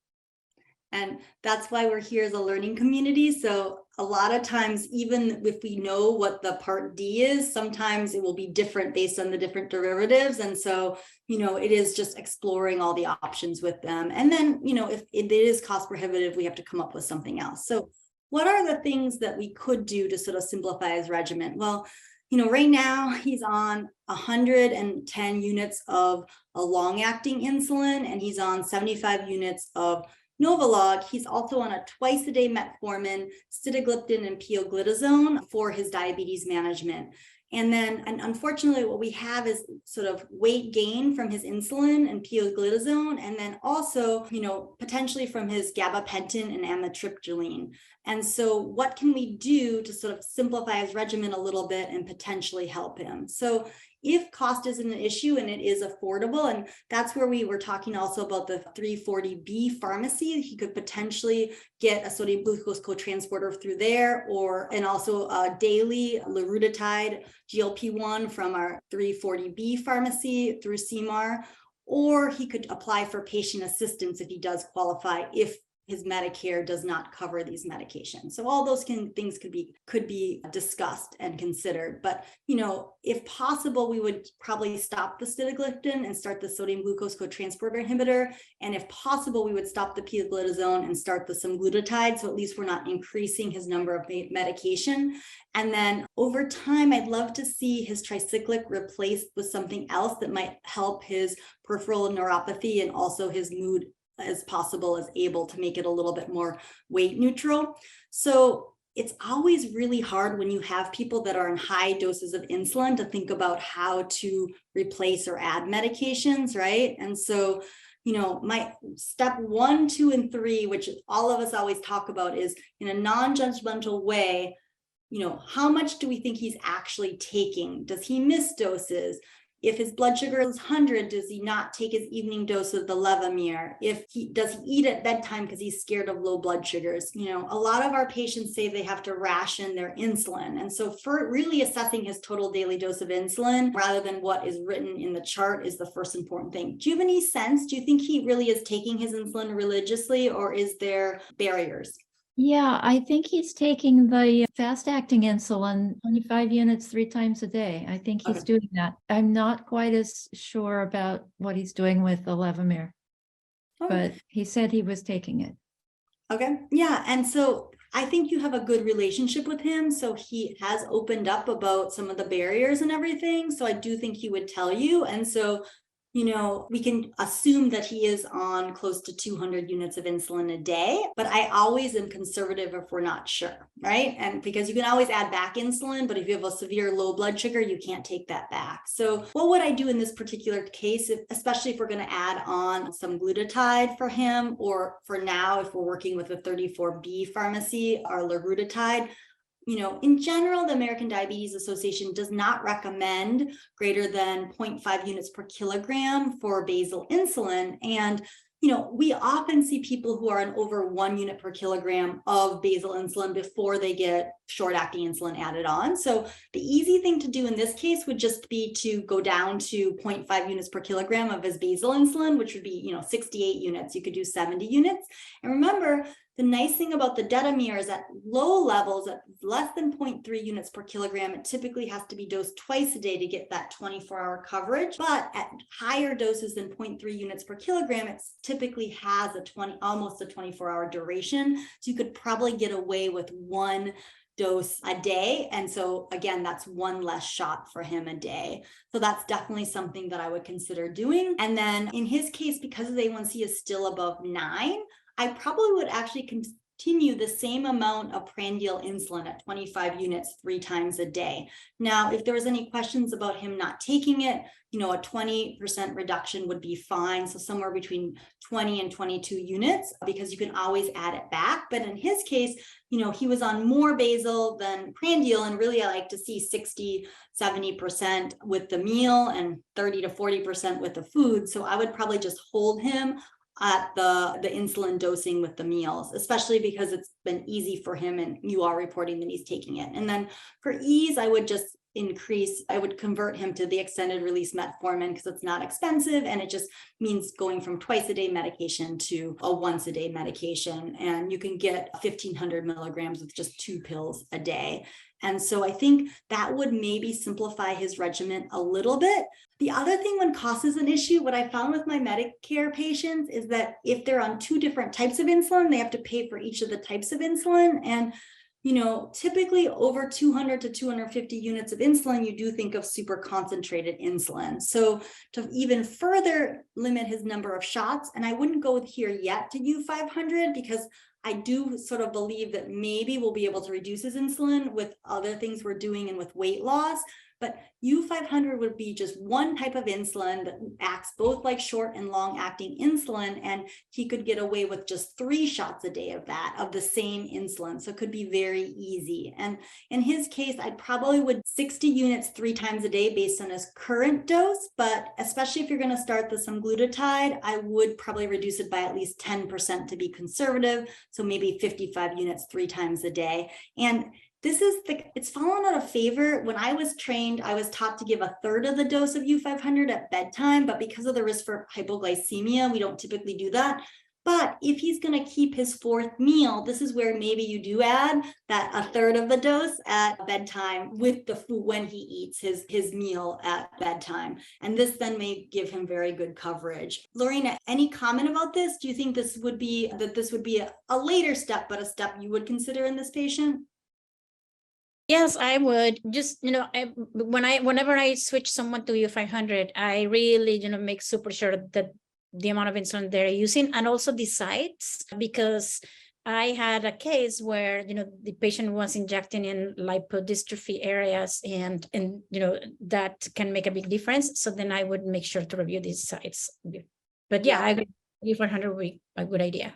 And that's why we're here as a learning community. So a lot of times, even if we know what the Part D is, sometimes it will be different based on the different derivatives. And so, it is just exploring all the options with them. And then, if it is cost prohibitive, we have to come up with something else. So what are the things that we could do to sort of simplify his regimen? Well, right now he's on 110 units of a long-acting insulin, and he's on 75 units of Novolog. He's also on a twice-a-day metformin, sitagliptin, and pioglitazone for his diabetes management. And unfortunately, what we have is sort of weight gain from his insulin and pioglitazone, and then also, potentially from his gabapentin and amitriptyline. And so what can we do to sort of simplify his regimen a little bit and potentially help him? So if cost isn't an issue and it is affordable, and that's where we were talking also about the 340B pharmacy, he could potentially get a sodium glucose cotransporter through there, and also a daily liraglutide GLP-1 from our 340B pharmacy through CMAR, or he could apply for patient assistance if he does qualify, if his Medicare does not cover these medications. So all those things could be discussed and considered. But, if possible, we would probably stop the sitagliptin and start the sodium glucose cotransporter inhibitor. And if possible, we would stop the pioglitazone and start the semaglutide. So at least we're not increasing his number of medication. And then over time, I'd love to see his tricyclic replaced with something else that might help his peripheral neuropathy and also his mood as possible, as able to make it a little bit more weight neutral. So it's always really hard when you have people that are on high doses of insulin to think about how to replace or add medications, right? And so, my step 1, 2, and 3, which all of us always talk about, is in a non-judgmental way, how much do we think he's actually taking? Does he miss doses? If his blood sugar is 100, does he not take his evening dose of the Levemir? Does he eat at bedtime because he's scared of low blood sugars? A lot of our patients say they have to ration their insulin. And so for really assessing his total daily dose of insulin, rather than what is written in the chart, is the first important thing. Do you have any sense? Do you think he really is taking his insulin religiously, or is there barriers? Yeah, I think he's taking the fast-acting insulin, 25 units 3 times a day. I think he's doing that. I'm not quite as sure about what he's doing with the Levemir, but he said he was taking it. Okay. Yeah. And so I think you have a good relationship with him. So he has opened up about some of the barriers and everything. So I do think he would tell you. And so, we can assume that he is on close to 200 units of insulin a day, but I always am conservative if we're not sure, right? And because you can always add back insulin, but if you have a severe low blood sugar, you can't take that back. So what would I do in this particular case, especially if we're going to add on some glutide for him, or for now, if we're working with a 34B pharmacy, our liraglutide? In general, the American Diabetes Association does not recommend greater than 0.5 units per kilogram for basal insulin. And, we often see people who are on over 1 unit per kilogram of basal insulin before they get short-acting insulin added on. So the easy thing to do in this case would just be to go down to 0.5 units per kilogram of his basal insulin, which would be, 68 units. You could do 70 units. And remember, the nice thing about the Detamir is at low levels, at less than 0.3 units per kilogram, it typically has to be dosed twice a day to get that 24-hour coverage. But at higher doses than 0.3 units per kilogram, it typically has almost a 24-hour duration. So you could probably get away with 1 dose a day. And so again, that's 1 less shot for him a day. So that's definitely something that I would consider doing. And then in his case, because his A1C is still above 9, I probably would actually continue the same amount of prandial insulin at 25 units 3 times a day. Now, if there was any questions about him not taking it, a 20% reduction would be fine. So somewhere between 20 and 22 units, because you can always add it back. But in his case, he was on more basal than prandial, and really I like to see 60, 70% with the meal and 30 to 40% with the food. So I would probably just hold him at the insulin dosing with the meals, especially because it's been easy for him and you are reporting that he's taking it. And then for ease, I would convert him to the extended release metformin because it's not expensive and it just means going from twice a day medication to a once a day medication. And you can get 1,500 milligrams with just 2 pills a day. And so I think that would maybe simplify his regimen a little bit. The other thing when cost is an issue, what I found with my Medicare patients is that if they're on 2 different types of insulin, they have to pay for each of the types of insulin. And typically over 200 to 250 units of insulin, you do think of super concentrated insulin. So to even further limit his number of shots, and I wouldn't go here yet to U500 because I do sort of believe that maybe we'll be able to reduce his insulin with other things we're doing and with weight loss. But U500 would be just one type of insulin that acts both like short and long acting insulin. And he could get away with just 3 shots a day of the same insulin. So it could be very easy. And in his case, I probably would 60 units 3 times a day based on his current dose. But especially if you're going to start the semaglutide, I would probably reduce it by at least 10% to be conservative. So maybe 55 units 3 times a day. And it's fallen out of favor. When I was trained, I was taught to give 1/3 of the dose of U500 at bedtime, but because of the risk for hypoglycemia, we don't typically do that. But if he's going to keep his 4th meal, this is where maybe you do add that 1/3 of the dose at bedtime with the food when he eats his meal at bedtime. And this then may give him very good coverage. Lorena, any comment about this? Do you think this would be a later step, but a step you would consider in this patient? Yes, I would just, whenever I switch someone to U500, I really, make super sure that the amount of insulin they're using and also the sites, because I had a case where, the patient was injecting in lipodystrophy areas and that can make a big difference. So then I would make sure to review these sites. But yeah, I agree. U500 would be a good idea.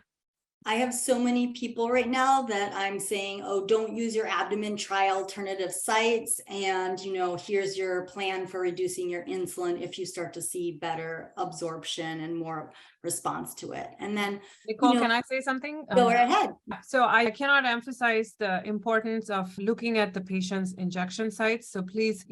I have so many people right now that I'm saying, oh, don't use your abdomen, try alternative sites. And, here's your plan for reducing your insulin if you start to see better absorption and more response to it. And then, Nicole, can I say something? Go right ahead. So I cannot emphasize the importance of looking at the patient's injection sites. So please,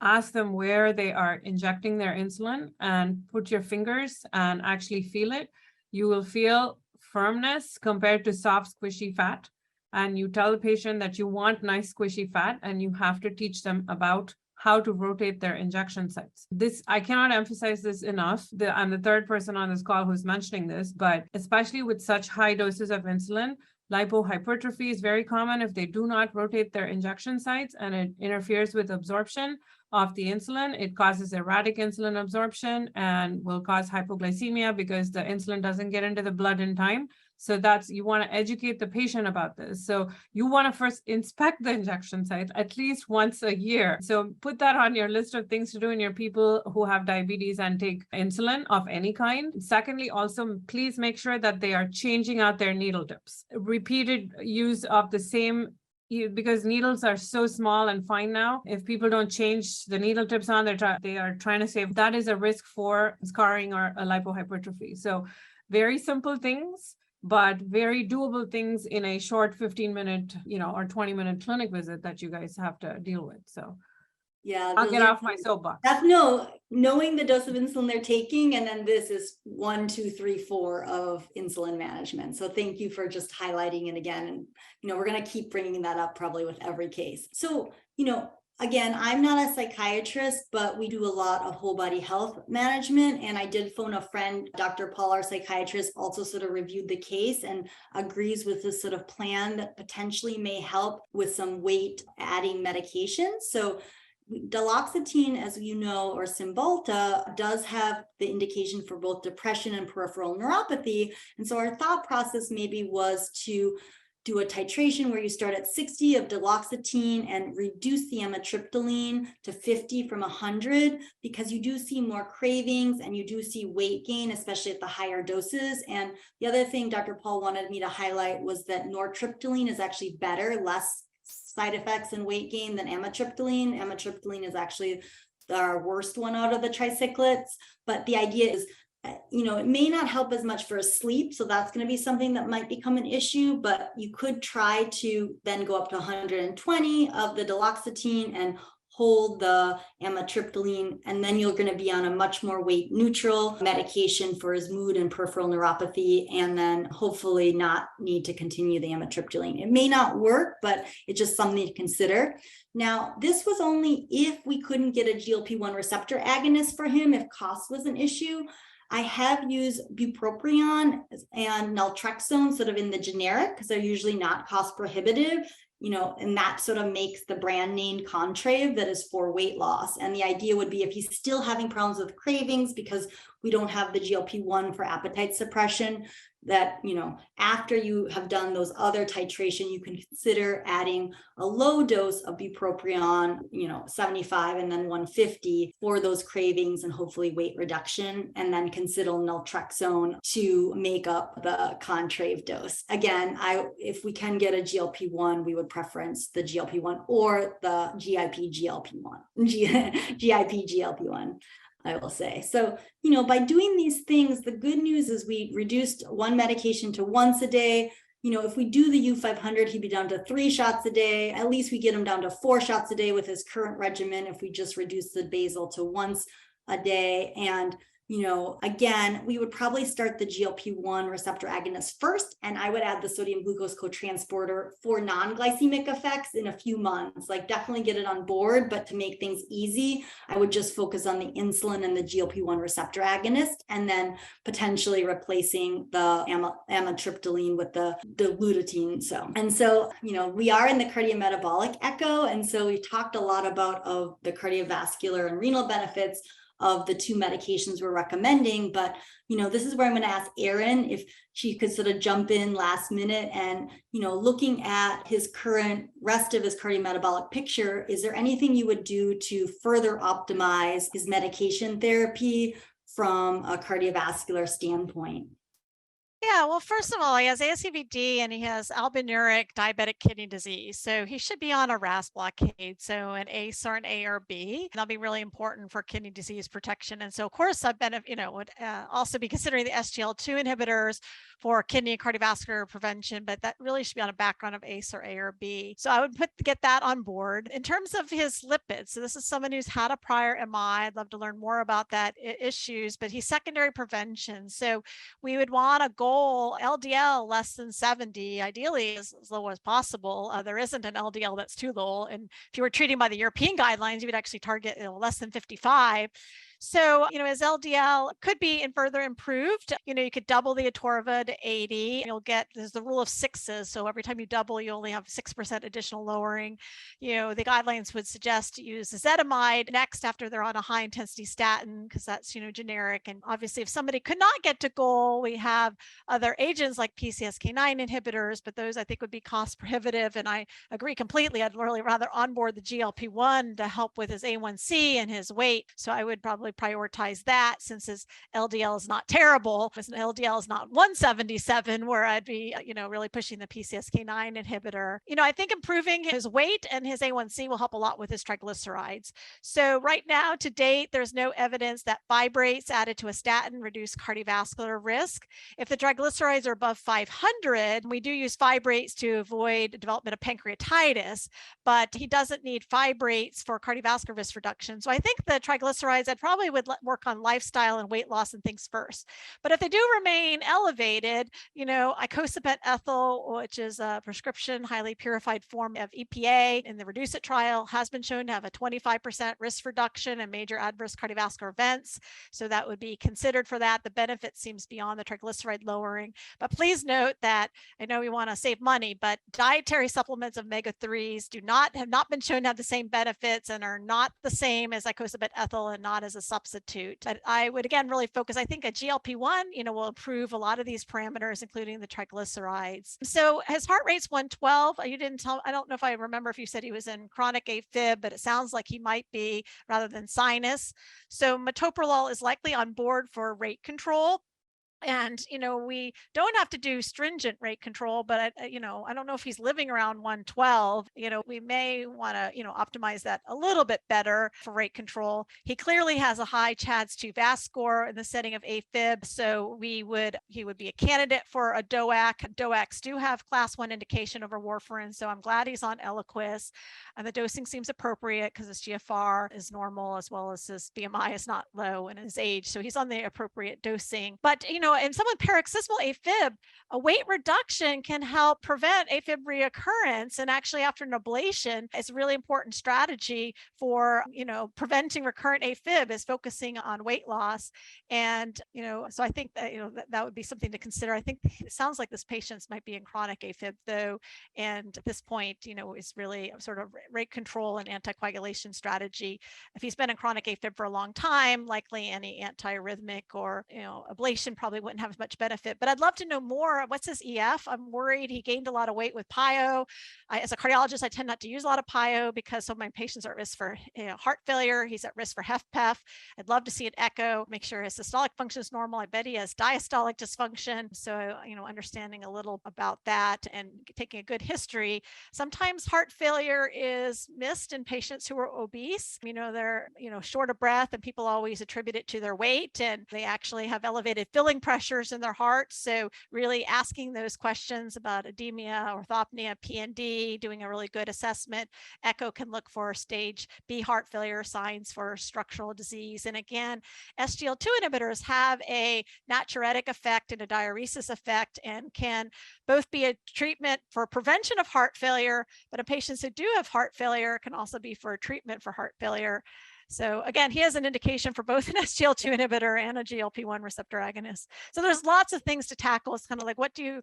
ask them where they are injecting their insulin and put your fingers and actually feel it. You will feel firmness compared to soft, squishy fat. And you tell the patient that you want nice, squishy fat, and you have to teach them about how to rotate their injection sites. I cannot emphasize this enough. I'm the 3rd person on this call who's mentioning this, but especially with such high doses of insulin, lipohypertrophy is very common if they do not rotate their injection sites, and it interferes with absorption of the insulin. It causes erratic insulin absorption and will cause hypoglycemia because the insulin doesn't get into the blood in time. So you want to educate the patient about this. So you want to first inspect the injection sites at least once a year. So put that on your list of things to do in your people who have diabetes and take insulin of any kind. Secondly, also, please make sure that they are changing out their needle tips. Repeated use of the same, because needles are so small and fine now. If people don't change the needle tips on, they are trying to save. That is a risk for scarring or a lipohypertrophy. So very simple things, but very doable things in a short 15-minute, or 20-minute clinic visit that you guys have to deal with. So yeah, I'll get off my soapbox. Knowing the dose of insulin they're taking, and then this is 1, 2, 3, 4 of insulin management. So thank you for just highlighting it again. And, we're going to keep bringing that up probably with every case. So, again, I'm not a psychiatrist, but we do a lot of whole body health management. And I did phone a friend, Dr. Paul, our psychiatrist, also sort of reviewed the case and agrees with this sort of plan that potentially may help with some weight adding medications. So duloxetine, as you know, or Cymbalta, does have the indication for both depression and peripheral neuropathy. And so our thought process maybe was to do a titration where you start at 60 of duloxetine and reduce the amitriptyline to 50 from 100, because you do see more cravings and you do see weight gain, especially at the higher doses. And the other thing Dr. Paul wanted me to highlight was that nortriptyline is actually better, less side effects and weight gain than amitriptyline. Amitriptyline is actually the worst one out of the tricyclics. But the idea is it may not help as much for sleep. So that's going to be something that might become an issue, but you could try to then go up to 120 of the duloxetine and hold the amitriptyline, and then you're going to be on a much more weight neutral medication for his mood and peripheral neuropathy, and then hopefully not need to continue the amitriptyline. It may not work, but it's just something to consider. Now, this was only if we couldn't get a GLP-1 receptor agonist for him, if cost was an issue. I have used bupropion and naltrexone sort of in the generic because they're usually not cost prohibitive, and that sort of makes the brand name Contrave that is for weight loss. And the idea would be if he's still having problems with cravings because we don't have the GLP-1 for appetite suppression, that, after you have done those other titration, you can consider adding a low dose of bupropion, 75 and then 150 for those cravings and hopefully weight reduction, and then consider naltrexone to make up the Contrave dose. Again, if we can get a GLP-1, we would preference the GLP-1 or the GIP GLP-1. I will say. So, by doing these things, the good news is we reduced one medication to once a day. If we do the U500, he'd be down to 3 shots a day. At least we get him down to 4 shots a day with his current regimen if we just reduce the basal to once a day. And again, we would probably start the GLP-1 receptor agonist first, and I would add the sodium glucose cotransporter for non-glycemic effects in a few months. Like, definitely get it on board, but to make things easy, I would just focus on the insulin and the GLP-1 receptor agonist, and then potentially replacing the amitriptyline with the lutein. So, we are in the cardiometabolic echo, and so we talked a lot about the cardiovascular and renal benefits of the 2 medications we're recommending. But, this is where I'm going to ask Erin if she could sort of jump in last minute and, looking at his current rest of his cardiometabolic picture, is there anything you would do to further optimize his medication therapy from a cardiovascular standpoint? Yeah, well, first of all, he has ASCVD and he has albuminuric diabetic kidney disease. So he should be on a RAS blockade, so an ACE or an ARB. And that'll be really important for kidney disease protection. And so, of course, I would also be considering the SGLT2 inhibitors for kidney and cardiovascular prevention, but that really should be on a background of ACE or ARB. So I would get that on board. In terms of his lipids, so this is someone who's had a prior MI. I'd love to learn more about that issues, but he's secondary prevention. So we would want a goal LDL less than 70, ideally as low as possible. There isn't an LDL that's too low. And if you were treating by the European guidelines, you would actually target less than 55. So, his LDL could be further improved. You could double the atorva to 80. There's the rule of 6s. So every time you double, you only have 6% additional lowering. The guidelines would suggest to use ezetimibe next after they're on a high intensity statin, because that's, generic. And obviously, if somebody could not get to goal, we have other agents like PCSK9 inhibitors, but those I think would be cost prohibitive. And I agree completely. I'd really rather onboard the GLP-1 to help with his A1C and his weight. So I would probably prioritize that, since his LDL is not terrible. His LDL is not 177, where I'd be, really pushing the PCSK9 inhibitor. I think improving his weight and his A1C will help a lot with his triglycerides. So right now, to date, there's no evidence that fibrates added to a statin reduce cardiovascular risk. If the triglycerides are above 500, we do use fibrates to avoid development of pancreatitis, but he doesn't need fibrates for cardiovascular risk reduction. So I think the triglycerides, I'd probably would work on lifestyle and weight loss and things first. But if they do remain elevated, icosapent ethyl, which is a prescription highly purified form of EPA in the REDUCE-IT trial, has been shown to have a 25% risk reduction in major adverse cardiovascular events. So that would be considered for that. The benefit seems beyond the triglyceride lowering. But please note that I know we want to save money, but dietary supplements of omega-3s have not been shown to have the same benefits and are not the same as icosapent ethyl and not as a substitute. But I would again really focus, I think a GLP-1, will improve a lot of these parameters, including the triglycerides. So his heart rate's 112. You didn't tell, I don't know if I remember if you said he was in chronic AFib, but it sounds like he might be rather than sinus. So metoprolol is likely on board for rate control. And, we don't have to do stringent rate control, but I don't know if he's living around 112, we may want to, optimize that a little bit better for rate control. He clearly has a high CHADS2 VAS score in the setting of AFib. So he would be a candidate for a DOAC. DOACs do have class 1 indication over warfarin. So I'm glad he's on Eliquis, and the dosing seems appropriate because his GFR is normal, as well as his BMI is not low in his age. So he's on the appropriate dosing. But, in someone with paroxysmal AFib, a weight reduction can help prevent AFib reoccurrence. And actually, after an ablation, it's a really important strategy for, preventing recurrent AFib, is focusing on weight loss. And, so I think that, that would be something to consider. I think it sounds like this patient might be in chronic AFib though. And at this point, is really sort of rate control and anticoagulation strategy. If he's been in chronic AFib for a long time, likely any antiarrhythmic or, ablation probably wouldn't have as much benefit. But I'd love to know more. What's his EF? I'm worried he gained a lot of weight with PIO. As a cardiologist, I tend not to use a lot of PIO because some of my patients are at risk for heart failure. He's at risk for HFpEF. I'd love to see an echo, make sure his systolic function is normal. I bet he has diastolic dysfunction. So, understanding a little about that and taking a good history. Sometimes heart failure is missed in patients who are obese. They're, short of breath, and people always attribute it to their weight, and they actually have elevated filling pressures in their heart. So really asking those questions about edemia, orthopnea, PND, doing a really good assessment. Echo can look for stage B heart failure signs for structural disease. And again, SGLT2 inhibitors have a natriuretic effect and a diuresis effect, and can both be a treatment for prevention of heart failure, but in patients who do have heart failure, can also be for treatment for heart failure. So again, he has an indication for both an SGLT2 inhibitor and a GLP-1 receptor agonist. So there's lots of things to tackle. It's kind of like,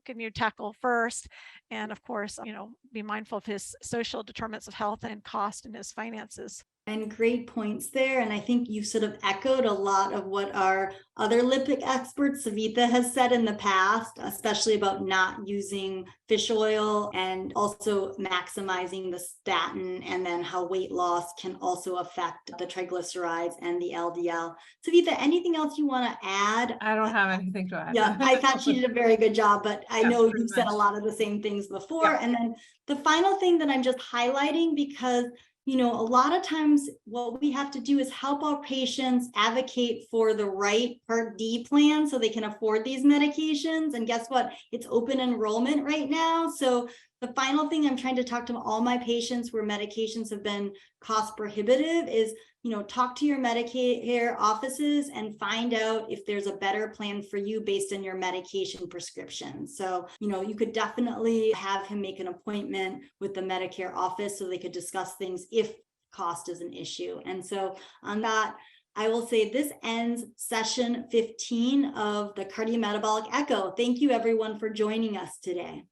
can you tackle first? And of course, be mindful of his social determinants of health and cost and his finances. And great points there. And I think you sort of echoed a lot of what our other lipid experts, Savitha, has said in the past, especially about not using fish oil and also maximizing the statin, and then how weight loss can also affect the triglycerides and the LDL. Savitha, anything else you want to add? I don't have anything to add. Yeah, I thought she did a very good job, but I know you've said a lot of the same things before. Yeah. And then the final thing that I'm just highlighting, because a lot of times what we have to do is help our patients advocate for the right Part D plan so they can afford these medications. And guess what? It's open enrollment right now. So the final thing I'm trying to talk to all my patients where medications have been cost prohibitive is, talk to your Medicare offices and find out if there's a better plan for you based on your medication prescription. So, you could definitely have him make an appointment with the Medicare office so they could discuss things if cost is an issue. And so on that, I will say this ends session 15 of the Cardiometabolic Echo. Thank you everyone for joining us today.